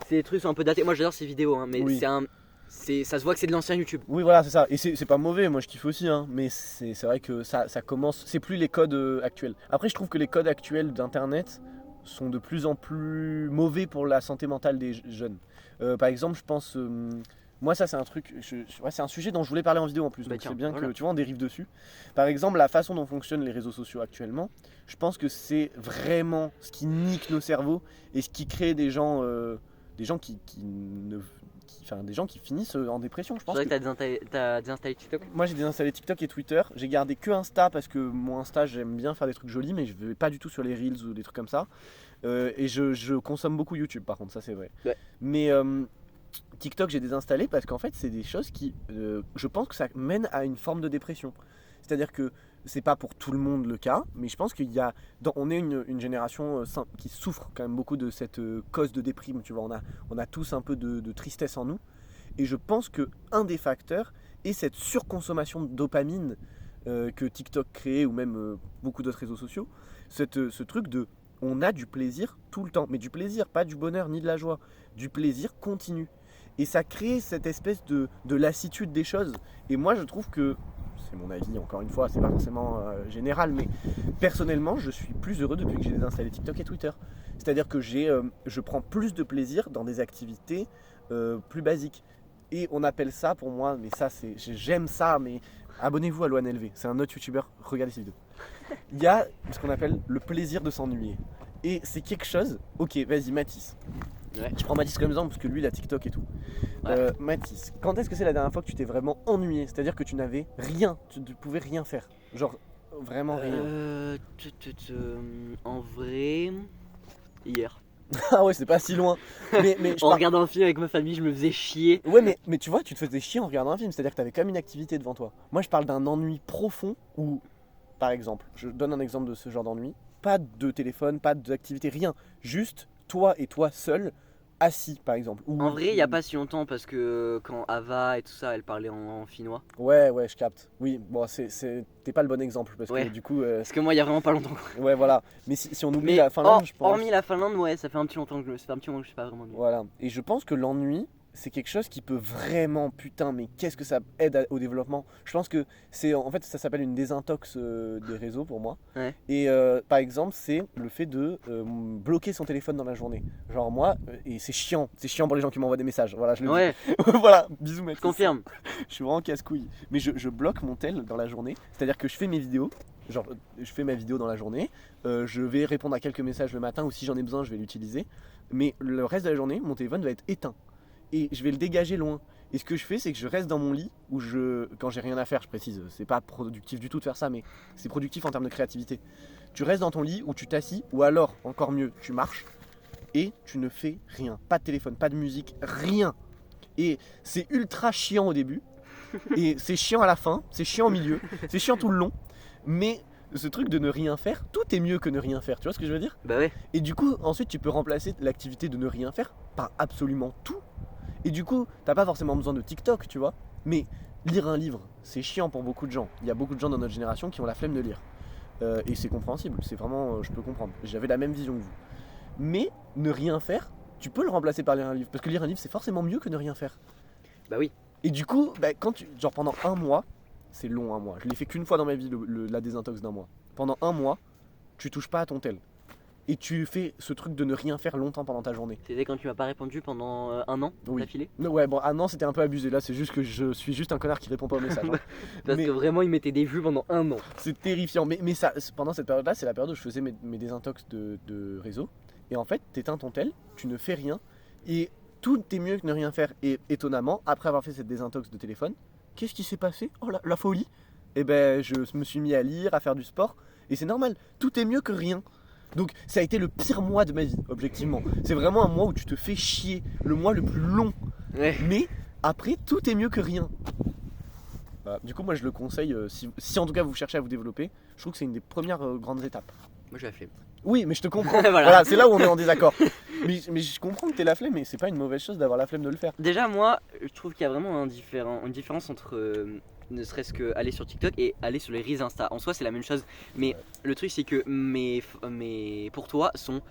Ces trucs sont un peu datés. Moi, j'adore ses vidéos, hein, mais Oui. ça se voit que c'est de l'ancien YouTube. Oui, voilà, c'est ça. Et c'est pas mauvais, moi je kiffe aussi, hein, mais c'est vrai que ça commence. C'est plus les codes actuels. Après, je trouve que les codes actuels d'internet sont de plus en plus mauvais pour la santé mentale des jeunes. Par exemple, je pense. Moi, ça, c'est un truc. Ouais, c'est un sujet dont je voulais parler en vidéo en plus. Bah Donc, tiens, c'est bien voilà. que tu vois, on dérive dessus. Par exemple, la façon dont fonctionnent les réseaux sociaux actuellement, je pense que c'est vraiment ce qui nique nos cerveaux et ce qui crée des gens qui des gens qui finissent en dépression. Je C'est pense vrai que que t'as désinstallé TikTok. moi j'ai désinstallé TikTok et Twitter, j'ai gardé que Insta parce que mon Insta j'aime bien faire des trucs jolis mais je vais pas du tout sur les Reels ou des trucs comme ça. Et je consomme beaucoup YouTube par contre, ça c'est vrai. Ouais. Mais TikTok j'ai désinstallé parce qu'en fait c'est des choses qui, je pense que ça mène à une forme de dépression. C'est-à-dire que c'est pas pour tout le monde le cas, mais je pense qu'il y a, on est une génération qui souffre quand même beaucoup de cette cause de déprime, tu vois, on a tous un peu de tristesse en nous, et je pense que un des facteurs est cette surconsommation de dopamine que TikTok crée, ou même beaucoup d'autres réseaux sociaux, ce truc de, on a du plaisir tout le temps, mais du plaisir, pas du bonheur ni de la joie, du plaisir continu. Et ça crée cette espèce de lassitude des choses. Et moi je trouve que, c'est mon avis encore une fois, c'est pas forcément général, mais personnellement je suis plus heureux depuis que j'ai désinstallé TikTok et Twitter. C'est-à-dire que je prends plus de plaisir dans des activités plus basiques. Et on appelle ça pour moi, mais ça c'est, j'aime ça, mais abonnez-vous à Loan LV, c'est un autre youtubeur, regardez ses vidéos. Il y a ce qu'on appelle le plaisir de s'ennuyer. Et c'est quelque chose, ok vas-y Mathis. Ouais. Je prends Mathis comme exemple parce que lui il a TikTok et tout. Ouais. Mathis, quand est-ce que c'est la dernière fois que tu t'es vraiment ennuyé? C'est-à-dire que tu n'avais rien, tu ne pouvais rien faire. Genre vraiment rien. En vrai, hier. Ah ouais, c'est pas si loin. Mais En regardant un film avec ma famille, je me faisais chier. Ouais, mais tu vois, tu te faisais chier en regardant un film, c'est-à-dire que t'avais quand même une activité devant toi. Moi, je parle d'un ennui profond où, par exemple, je donne un exemple de ce genre d'ennui, pas de téléphone, pas d'activité, rien. Juste toi et toi seul, assis, par exemple. En vrai, il y a pas si longtemps parce que quand Ava et tout ça, elle parlait en finnois. Ouais, je capte. Oui, bon, t'es pas le bon exemple parce Ouais. que du coup. Parce que moi, il y a vraiment pas longtemps. Ouais, voilà. Mais si on oublie Mais la Finlande, je pense. hormis la Finlande, ouais, ça fait un petit moment que je suis pas vraiment ennuyé. Voilà. Et je pense que l'ennui, c'est quelque chose qui peut vraiment, putain, mais qu'est-ce que ça aide au développement. Je pense que en fait, ça s'appelle une désintox des réseaux pour moi. Ouais. Et par exemple, c'est le fait de bloquer son téléphone dans la journée. Genre moi, et c'est chiant pour les gens qui m'envoient des messages. Voilà, je le Ouais, dis. Voilà, bisous, Mathis. je confirme. Je suis vraiment casse-couille. Mais je bloque mon tel dans la journée. C'est-à-dire que je fais mes vidéos. Genre, je fais ma vidéo dans la journée. Je vais répondre à quelques messages le matin ou si j'en ai besoin, je vais l'utiliser. Mais le reste de la journée, mon téléphone va être éteint. Et je vais le dégager loin. Et ce que je fais, c'est que je reste dans mon lit où quand j'ai rien à faire, je précise, c'est pas productif du tout de faire ça, mais c'est productif en termes de créativité. Tu restes dans ton lit où tu t'assis, ou alors, encore mieux, tu marches et tu ne fais rien. Pas de téléphone, pas de musique, rien. Et c'est ultra chiant au début, et c'est chiant à la fin, c'est chiant au milieu, c'est chiant tout le long, mais ce truc de ne rien faire, tout est mieux que ne rien faire, tu vois ce que je veux dire? Bah ouais. Et du coup, ensuite, tu peux remplacer l'activité de ne rien faire par absolument tout. Et du coup, t'as pas forcément besoin de TikTok, tu vois. Mais lire un livre, c'est chiant pour beaucoup de gens. Il y a beaucoup de gens dans notre génération qui ont la flemme de lire. Et c'est compréhensible, c'est vraiment, je peux comprendre. J'avais la même vision que vous. Mais ne rien faire, tu peux le remplacer par lire un livre. Parce que lire un livre, c'est forcément mieux que ne rien faire. Bah oui. Et du coup, genre pendant un mois, c'est long un mois. Je l'ai fait qu'une fois dans ma vie, la désintox d'un mois. Pendant un mois, tu touches pas à ton tel. Et tu fais ce truc de ne rien faire longtemps pendant ta journée. T'étais quand tu m'as pas répondu pendant un an Oui. d'affilée. Ouais, bon, non, c'était un peu abusé. Là, c'est juste que je suis juste un connard qui répond pas aux messages. Hein. Parce Mais que vraiment, il mettait des vues pendant un an. c'est terrifiant. Mais ça, pendant cette période-là, c'est la période où je faisais mes désintox de réseau. Et en fait, t'éteins ton tel, tu ne fais rien. Et tout est mieux que ne rien faire. Et étonnamment, après avoir fait cette désintox de téléphone, qu'est-ce qui s'est passé? Oh, la folie! Et ben, je me suis mis à lire, à faire du sport. Et c'est normal, tout est mieux que rien. Donc ça a été le pire mois de ma vie, objectivement. C'est vraiment un mois où tu te fais chier, le mois le plus long. Ouais. Mais après, tout est mieux que rien. Voilà. Du coup, moi je le conseille, si en tout cas vous cherchez à vous développer, je trouve que c'est une des premières grandes étapes. Moi, j'ai la flemme. Oui, mais je te comprends. Voilà. Voilà, c'est là où on est en désaccord. mais je comprends que t'aies la flemme, mais c'est pas une mauvaise chose d'avoir la flemme de le faire. Déjà, moi, je trouve qu'il y a vraiment une différence entre ne serait-ce que aller sur TikTok et aller sur les Reels Insta. En soi, c'est la même chose, mais le truc, c'est que mes pour toi sont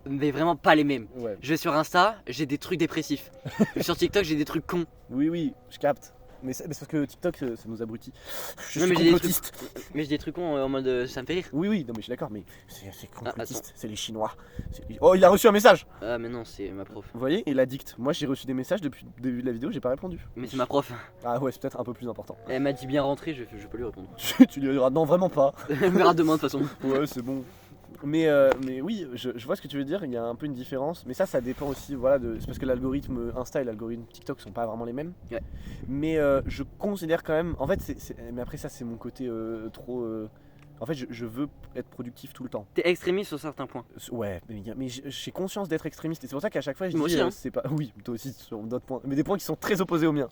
mais vraiment pas les mêmes. Ouais. Je vais sur Insta, j'ai des trucs dépressifs. Sur TikTok, j'ai des trucs cons. Oui, je capte. Mais c'est parce que TikTok, ça nous abrutit. Je Non, suis mais j'ai des complotiste. Mais j'ai des trucs cons en mode ça me fait rire. Oui, non mais je suis d'accord, mais c'est complotiste, attends. c'est les Chinois. Oh, il a reçu un message. Ah, mais non, c'est ma prof. Vous voyez, il addict. Moi j'ai reçu des messages depuis le début de la vidéo, j'ai pas répondu. Mais c'est ma prof. Ah ouais, c'est peut-être un peu plus important. Elle m'a dit bien rentrer, je peux lui répondre. Tu lui diras non, vraiment pas. Elle me verra demain de toute façon. Ouais, c'est bon. Mais oui, je vois ce que tu veux dire, il y a un peu une différence. Mais ça dépend aussi, voilà, c'est parce que l'algorithme Insta et l'algorithme TikTok sont pas vraiment les mêmes. Ouais. Mais je considère quand même, en fait, mais après ça c'est mon côté trop... En fait, je veux être productif tout le temps. T'es extrémiste sur certains points. Ouais, mais j'ai conscience d'être extrémiste. Et c'est pour ça qu'à chaque fois je Moi dis, aussi, hein. c'est pas... Oui, toi aussi sur d'autres points. Mais des points qui sont très opposés aux miens.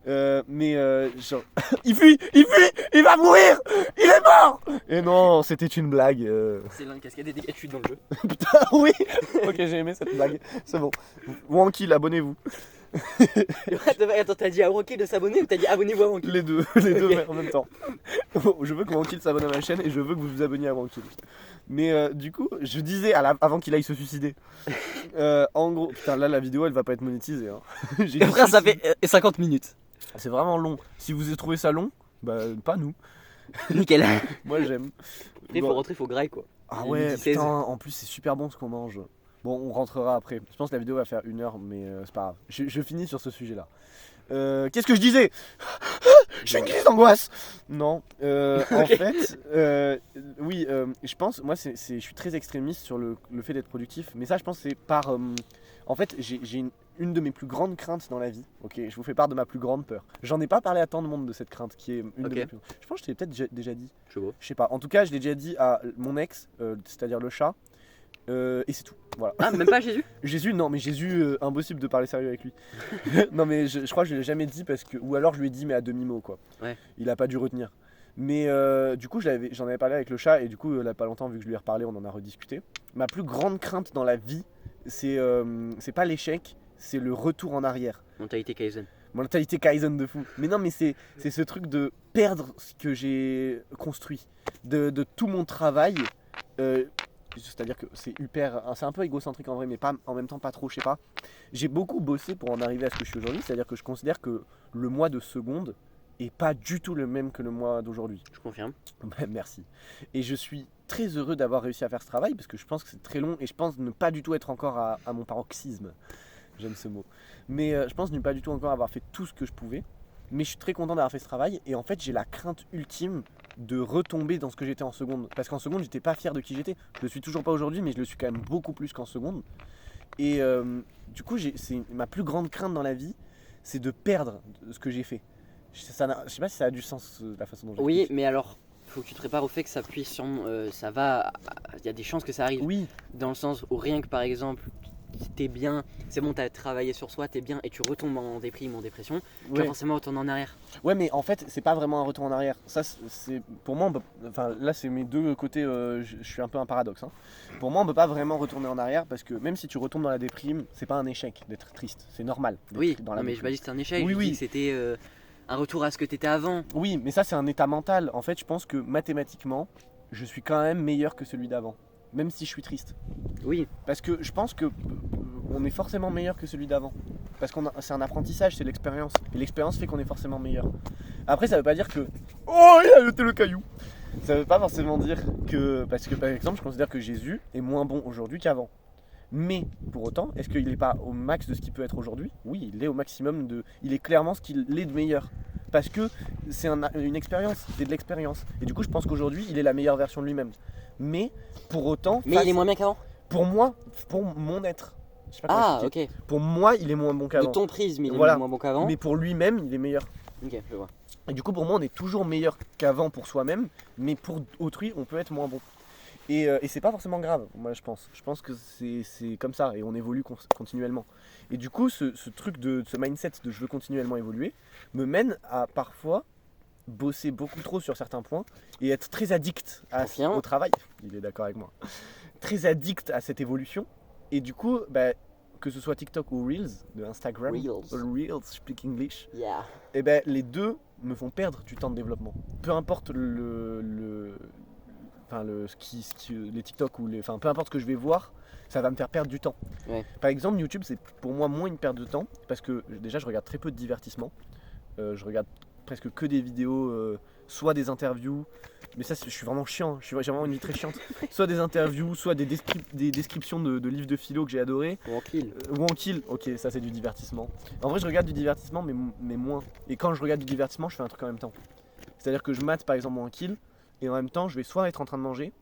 Genre... il fuit, il va mourir, il est mort. Et non, c'était une blague. C'est l'un cascade des dégâts de chute dans le jeu. Putain, oui. Ok, j'ai aimé cette blague. C'est bon. Wankill, abonnez-vous. Attends, t'as dit à Wankill de s'abonner ou t'as dit abonnez-vous à Wankill? Les deux en même temps. Je veux que Wankill s'abonne à ma chaîne et je veux que vous vous abonniez à Wankill. Mais du coup, je disais avant qu'il aille se suicider. En gros, putain, là la vidéo elle va pas être monétisée. Hein. J'ai Et dit- frère, ça fait 50 minutes. C'est vraiment long. Si vous avez trouvé ça long, bah pas nous. Nickel. Moi j'aime. Après, faut rentrer, faut graille quoi. Ah Il est ouais, midi 16. putain, en plus c'est super bon ce qu'on mange. Bon, on rentrera après. Je pense que la vidéo va faire 1 heure, mais c'est pas grave. Je finis sur ce sujet-là. Qu'est-ce que je disais? J'ai une crise d'angoisse. Non, en fait, oui, je pense, moi, je suis très extrémiste sur le fait d'être productif, mais ça, je pense, c'est par. En fait, j'ai une de mes plus grandes craintes dans la vie. Ok, je vous fais part de ma plus grande peur. J'en ai pas parlé à tant de monde de cette crainte qui est une Ok. de mes plus. Je pense que je t'ai peut-être déjà dit. Je sais pas. Je sais pas. En tout cas, je l'ai déjà dit à mon ex, c'est-à-dire le chat. Et c'est tout. Voilà. Ah, même pas Jésus? Jésus, non, mais Jésus, impossible de parler sérieux avec lui. Non, mais je crois que je l'ai jamais dit parce que. Ou alors je lui ai dit, mais à demi-mot, quoi. Ouais. Il a pas dû retenir. Mais du coup, j'en avais parlé avec le chat et du coup, là, pas longtemps, vu que je lui ai reparlé, on en a rediscuté. Ma plus grande crainte dans la vie, c'est pas l'échec, c'est le retour en arrière. Mentalité Kaizen. Mentalité Kaizen de fou. Mais non, mais c'est ce truc de perdre ce que j'ai construit, de tout mon travail. C'est-à-dire que c'est un peu égocentrique en vrai, mais pas, en même temps pas trop, je sais pas. J'ai beaucoup bossé pour en arriver à ce que je suis aujourd'hui, c'est-à-dire que je considère que le mois de seconde est pas du tout le même que le mois d'aujourd'hui. Je confirme. Merci. Et je suis très heureux d'avoir réussi à faire ce travail parce que je pense que c'est très long et je pense ne pas du tout être encore à mon paroxysme. J'aime ce mot. Mais je pense ne pas du tout encore avoir fait tout ce que je pouvais. Mais je suis très content d'avoir fait ce travail et en fait j'ai la crainte ultime de retomber dans ce que j'étais en seconde. Parce qu'en seconde j'étais pas fier de qui j'étais. Je le suis toujours pas aujourd'hui mais je le suis quand même beaucoup plus qu'en seconde. Et du coup c'est ma plus grande crainte dans la vie, c'est de perdre ce que j'ai fait. Je sais pas si ça a du sens la façon dont je Oui, l'explique. mais alors, faut que tu te prépares au fait que ça puisse sur. Ça va. Il y a des chances que ça arrive. Oui, Dans le sens où rien que par exemple, t'es bien, c'est bon, t'as travaillé sur soi, t'es bien et tu retombes en déprime, en dépression, tu vas ouais. forcément retourner en arrière. Ouais, mais en fait, c'est pas vraiment un retour en arrière. Ça, c'est pour moi, enfin là, c'est mes deux côtés. Je suis un peu un paradoxe. Hein. Pour moi, on peut pas vraiment retourner en arrière parce que même si tu retombes dans la déprime, c'est pas un échec d'être triste. C'est normal. d'être Oui, dans la non, mais je déprime. pas dit que c'était un échec, Oui, je oui. dis que c'était un retour à ce que t'étais avant. Oui, mais ça, c'est un état mental. En fait, je pense que mathématiquement, je suis quand même meilleur que celui d'avant, même si je suis triste. Oui, Parce que je pense que on est forcément meilleur que celui d'avant. Parce que c'est un apprentissage, c'est l'expérience. Et l'expérience fait qu'on est forcément meilleur. Après, ça veut pas dire que. Oh, il a jeté le caillou! Ça veut pas forcément dire que. Parce que par exemple, je considère que Jésus est moins bon aujourd'hui qu'avant. Mais pour autant, est-ce qu'il n'est pas au max de ce qu'il peut être aujourd'hui? Oui, il est au maximum de. Il est clairement ce qu'il est de meilleur. Parce que c'est une expérience, c'est de l'expérience. Et du coup, je pense qu'aujourd'hui, il est la meilleure version de lui-même. Mais pour autant. mais il est moins bien qu'avant. Pour moi, pour mon être. Je sais pas comment Ah, expliquer. ok. Pour moi, il est moins bon De qu'avant. ton prisme, il est Voilà. moins bon qu'avant. Mais pour lui-même, il est meilleur. Ok, je vois. Et du coup, pour moi, on est toujours meilleur qu'avant pour soi-même, mais pour autrui, on peut être moins bon. Et c'est pas forcément grave, moi je pense. Je pense que c'est comme ça et on évolue continuellement. Et du coup, ce truc ce mindset de je veux continuellement évoluer me mène à parfois bosser beaucoup trop sur certains points et être très addict Confirme. au travail. Il est d'accord avec moi. Très addict à cette évolution. Et du coup, bah, que ce soit TikTok ou Reels de Instagram, Reels, speak English, Yeah. et ben les deux me font perdre du temps de développement. Peu importe les TikTok ou enfin peu importe ce que je vais voir, ça va me faire perdre du temps. Ouais. Par exemple, YouTube, c'est pour moi moins une perte de temps parce que déjà je regarde très peu de divertissement. Je regarde presque que des vidéos, soit des interviews, mais ça je suis vraiment chiant, hein. J'ai vraiment une vie très chiante. Soit des interviews, soit des descriptions de livres de philo que j'ai adoré. Tranquille. Ou en kill, ok, ça c'est du divertissement. En vrai, je regarde du divertissement, mais moins. Et quand je regarde du divertissement, je fais un truc en même temps. C'est-à-dire que je mate par exemple en kill, et en même temps, je vais soit être en train de manger,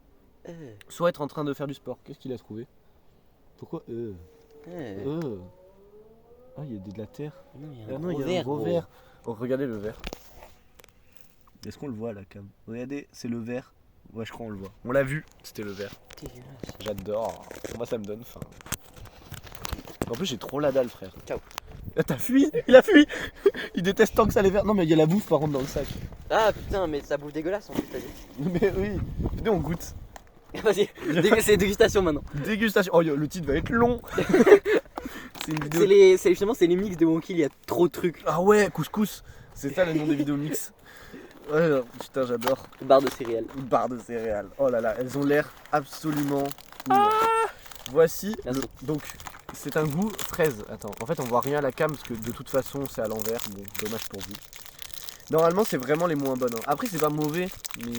soit être en train de faire du sport. Qu'est-ce qu'il a trouvé? Pourquoi Ah, il y a de la terre. Non, il y a Ah un non, gros il y a un verre, gros gros. verre. Oh, regardez le verre. Est-ce qu'on le voit à la cam? Regardez, c'est le verre. Ouais, je crois on le voit. On l'a vu, c'était le verre. Dégueulasse. J'adore. Moi, ça me donne faim. En plus, j'ai trop la dalle, frère. Ciao. Ah, t'as fui? Il a fui. Il déteste tant que ça les verres. Non, mais il y a la bouffe par contre dans le sac. Ah putain, mais ça bouffe dégueulasse en plus, t'as dit. Mais oui. Venez, on goûte. Vas-y, c'est dégustation maintenant. Dégustation. Oh, le titre va être long. C'est une vidéo. C'est les mix de Wonky, il y a trop de trucs. Ah ouais, couscous. C'est ça le nom des vidéos mix. Ouais, putain, j'adore. Barre de céréales. Une barre de céréales. Oh là là, elles ont l'air absolument. Voici Merci. donc c'est un goût fraise. Attends, en fait on voit rien à la cam parce que de toute façon c'est à l'envers. Bon, dommage pour vous. Normalement c'est vraiment les moins bonnes. Hein. Après c'est pas mauvais, mais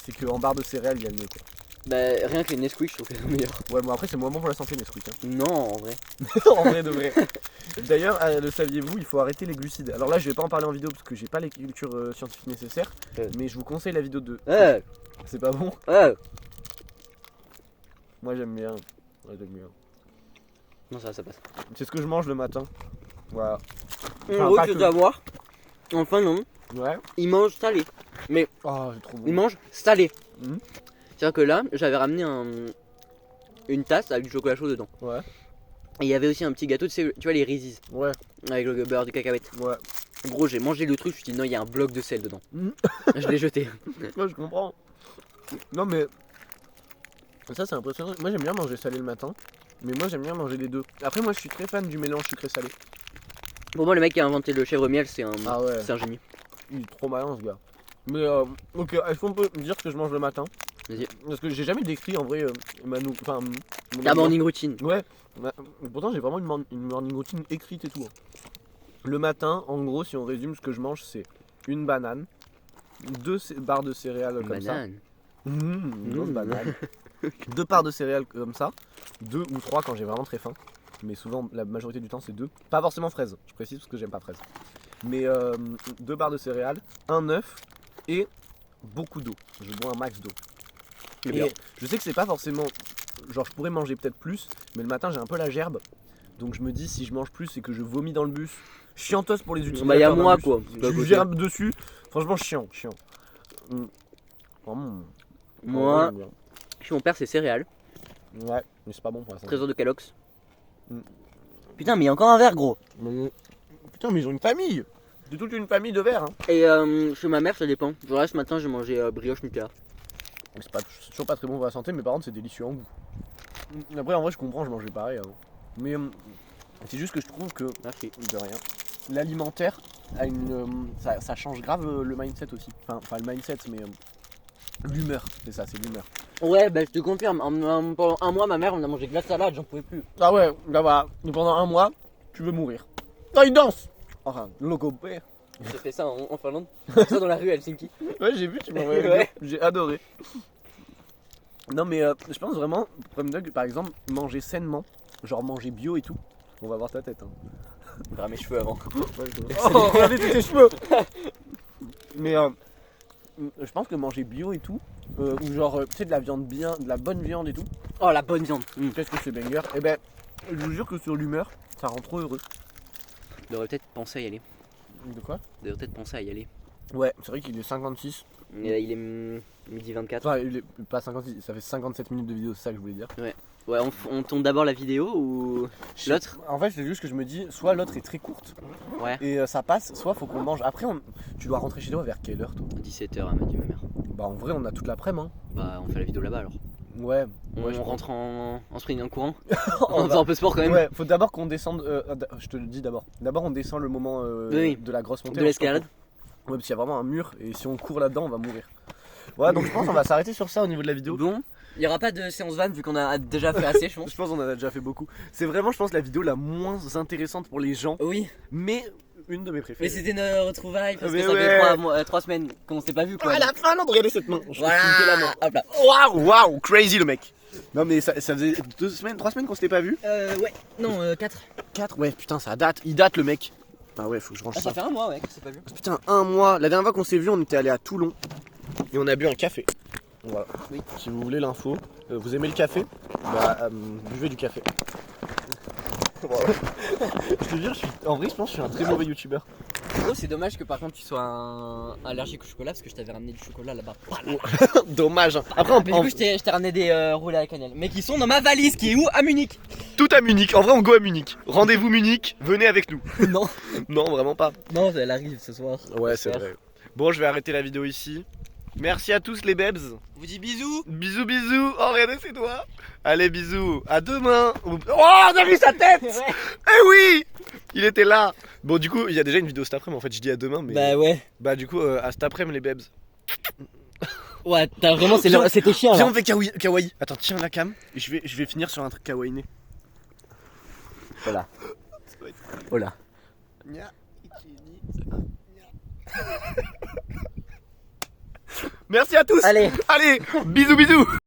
c'est qu'en barre de céréales il y a le mieux quoi. Bah rien que les Nesquik je trouve que c'est le meilleur. Ouais, mais après c'est moins bon pour la santé les Nesquik. Hein. Non en vrai. En vrai de vrai. D'ailleurs, le saviez-vous, il faut arrêter les glucides. Alors là je vais pas en parler en vidéo parce que j'ai pas les cultures scientifiques nécessaires. Mais je vous conseille la vidéo de... C'est pas bon? Moi j'aime bien. Ouais, j'aime bien. Non ça passe. C'est ce que je mange le matin. Voilà. En Enfin, gros pas tu que. dois voir. Enfin non. Ouais. Ils mangent salé. Mais Oh, c'est trop bon. ils mangent salé. Mhm. C'est-à-dire que là j'avais ramené une tasse avec du chocolat chaud dedans. Ouais. Et il y avait aussi un petit gâteau, tu vois les Reese's Ouais. avec le beurre de cacahuète. Ouais. En gros j'ai mangé le truc, je me suis dit non il y a un bloc de sel dedans. Mhm. Je l'ai jeté. Ouais, je comprends. Non mais... Ça c'est impressionnant. Moi j'aime bien manger salé le matin. Mais moi j'aime bien manger les deux. Après moi je suis très fan du mélange sucré-salé. Pour moi le mec qui a inventé le chèvre miel c'est un génie. Il est trop malin ce gars. Mais ok, est-ce qu'on peut dire ce que je mange le matin? Vas-y. Parce que j'ai jamais décrit en vrai mon La morning routine. Ouais, pourtant j'ai vraiment une morning routine écrite et tout. Hein. Le matin, en gros, si on résume, ce que je mange, c'est une banane, 2 barres de céréales comme Banane. ça. Une grosse banane. 2 barres de céréales comme ça. 2 ou 3 quand j'ai vraiment très faim. Mais souvent, la majorité du temps, c'est 2. Pas forcément fraises, je précise parce que j'aime pas fraises. Mais 2 barres de céréales, un œuf et beaucoup d'eau. Je bois un max d'eau. Et je sais que c'est pas forcément... Genre je pourrais manger peut-être plus, mais le matin j'ai un peu la gerbe. Donc je me dis si je mange plus et que je vomis dans le bus, chiantos pour les utilisateurs. Bah y'a moi quoi. Je gerbe dessus, franchement chiant. Moi, chez mon père c'est céréales. Ouais, mais c'est pas bon pour la santé. Trésor de Kellogg's. Mm. Putain mais il y a encore un verre gros. Putain mais ils ont une famille. C'est toute une famille de verres. Hein. Et chez ma mère ça dépend. Genre là ce matin j'ai mangé brioche Nutella. C'est toujours pas très bon pour la santé, mais par contre c'est délicieux en goût. Après en vrai je comprends, je mangeais pareil avant. Mais c'est juste que je trouve que, Merci. de rien, l'alimentaire a ça change grave le mindset aussi. Enfin le mindset mais l'humeur, c'est l'humeur. Ouais bah je te confirme, pendant un mois ma mère on a mangé que de la salade, j'en pouvais plus. Ah ouais, là voilà, et pendant un mois, tu veux mourir. Ah il danse. Enfin, loco père. J'ai fait ça en Finlande, j'ai fait ça dans la rue à Helsinki. Ouais j'ai vu, tu m'as envoyé. Ouais. J'ai adoré. Non mais je pense vraiment, comme Doug par exemple, manger sainement, genre manger bio et tout, on va voir ta tête. Hein. On verra mes cheveux avant. Oh, regardez tous tes cheveux. Mais je pense que manger bio et tout, ou genre tu sais de la viande bien, de la bonne viande et tout, Oh la bonne viande. qu'est-ce que c'est banger? Et ben je vous jure que sur l'humeur, ça rend trop heureux. Je devrais peut-être penser à y aller. De quoi? Je devrais peut-être penser à y aller. Ouais, c'est vrai qu'il est 56. Et il est midi 24. Enfin, il est pas 56, ça fait 57 minutes de vidéo, c'est ça que je voulais dire. Ouais, on tourne d'abord la vidéo ou l'autre? En fait, c'est juste que je me dis, soit l'autre est très courte Ouais. et ça passe, soit faut qu'on mange. Après, tu dois rentrer chez toi vers quelle heure toi? 17h elle m'a dit ma mère. Bah, en vrai, on a toute l'après-midi. Bah on fait la vidéo là-bas alors. Ouais, On je rentre en sprint en courant. On En va- faisant un peu de sport quand même. Ouais, faut d'abord qu'on descende. Je te le dis d'abord. D'abord, on descend le moment Oui. de la grosse montée. De l'escalade. Ouais, parce qu'il y a vraiment un mur et si on court là-dedans, on va mourir. Ouais, donc je pense qu'on va s'arrêter sur ça au niveau de la vidéo. Bon, il n'y aura pas de séance van vu qu'on a déjà fait assez je pense. Je pense qu'on en a déjà fait beaucoup. C'est vraiment, je pense, la vidéo la moins intéressante pour les gens, Oui, mais une de mes mais préférées. c'était nos retrouvailles parce Mais que ça ouais. fait 3 semaines qu'on s'est pas vu quoi. Ah, la fin, non, regardez cette main. Je Voilà, vais filmer la main. hop là. Waouh, crazy le mec. Non, mais ça faisait 3 semaines qu'on s'était pas vu. Ouais, non, 4. 4, ouais, putain, ça date. Il date le mec. Ah ouais, faut que je range Ah, ça. ça fait un mois ouais qu'on s'est pas vu. Putain, un mois. La dernière fois qu'on s'est vu, on était allé à Toulon et on a bu un café. Voilà. Oui. Si vous voulez l'info, vous aimez le café? Bah, buvez du café. Voilà. Je te jure, en vrai, je pense que je suis un très mauvais youtubeur. Gros, c'est dommage que par contre tu sois allergique au chocolat parce que je t'avais ramené du chocolat là-bas. Dommage. Hein. Après, Mais du coup, je t'ai ramené des roulés à la cannelle. Mais qui sont dans ma valise qui est où? À Munich. tout à Munich. En vrai, on go à Munich. Rendez-vous Munich. Venez avec nous. Non, Non, vraiment pas. non, elle arrive ce soir. Ouais, c'est vrai. Bon, je vais arrêter la vidéo ici. Merci à tous les bebs. On vous dit bisous. Bisous, bisous. Oh, regardez ses doigts. Allez, bisous. À demain. Oh, on a vu sa tête. Eh oui, il était là. Bon, du coup, il y a déjà une vidéo cet après-midi. En fait, je dis à demain, mais Bah ouais. bah du coup, à cet après-midi, les bebs. Ouais, t'as vraiment, c'était chiant Viens, là. on fait kawaii. Attends, tiens la cam. Et je vais finir sur un truc kawaiiné. Voilà. Voilà. Merci à tous. Allez. Allez, bisous bisous.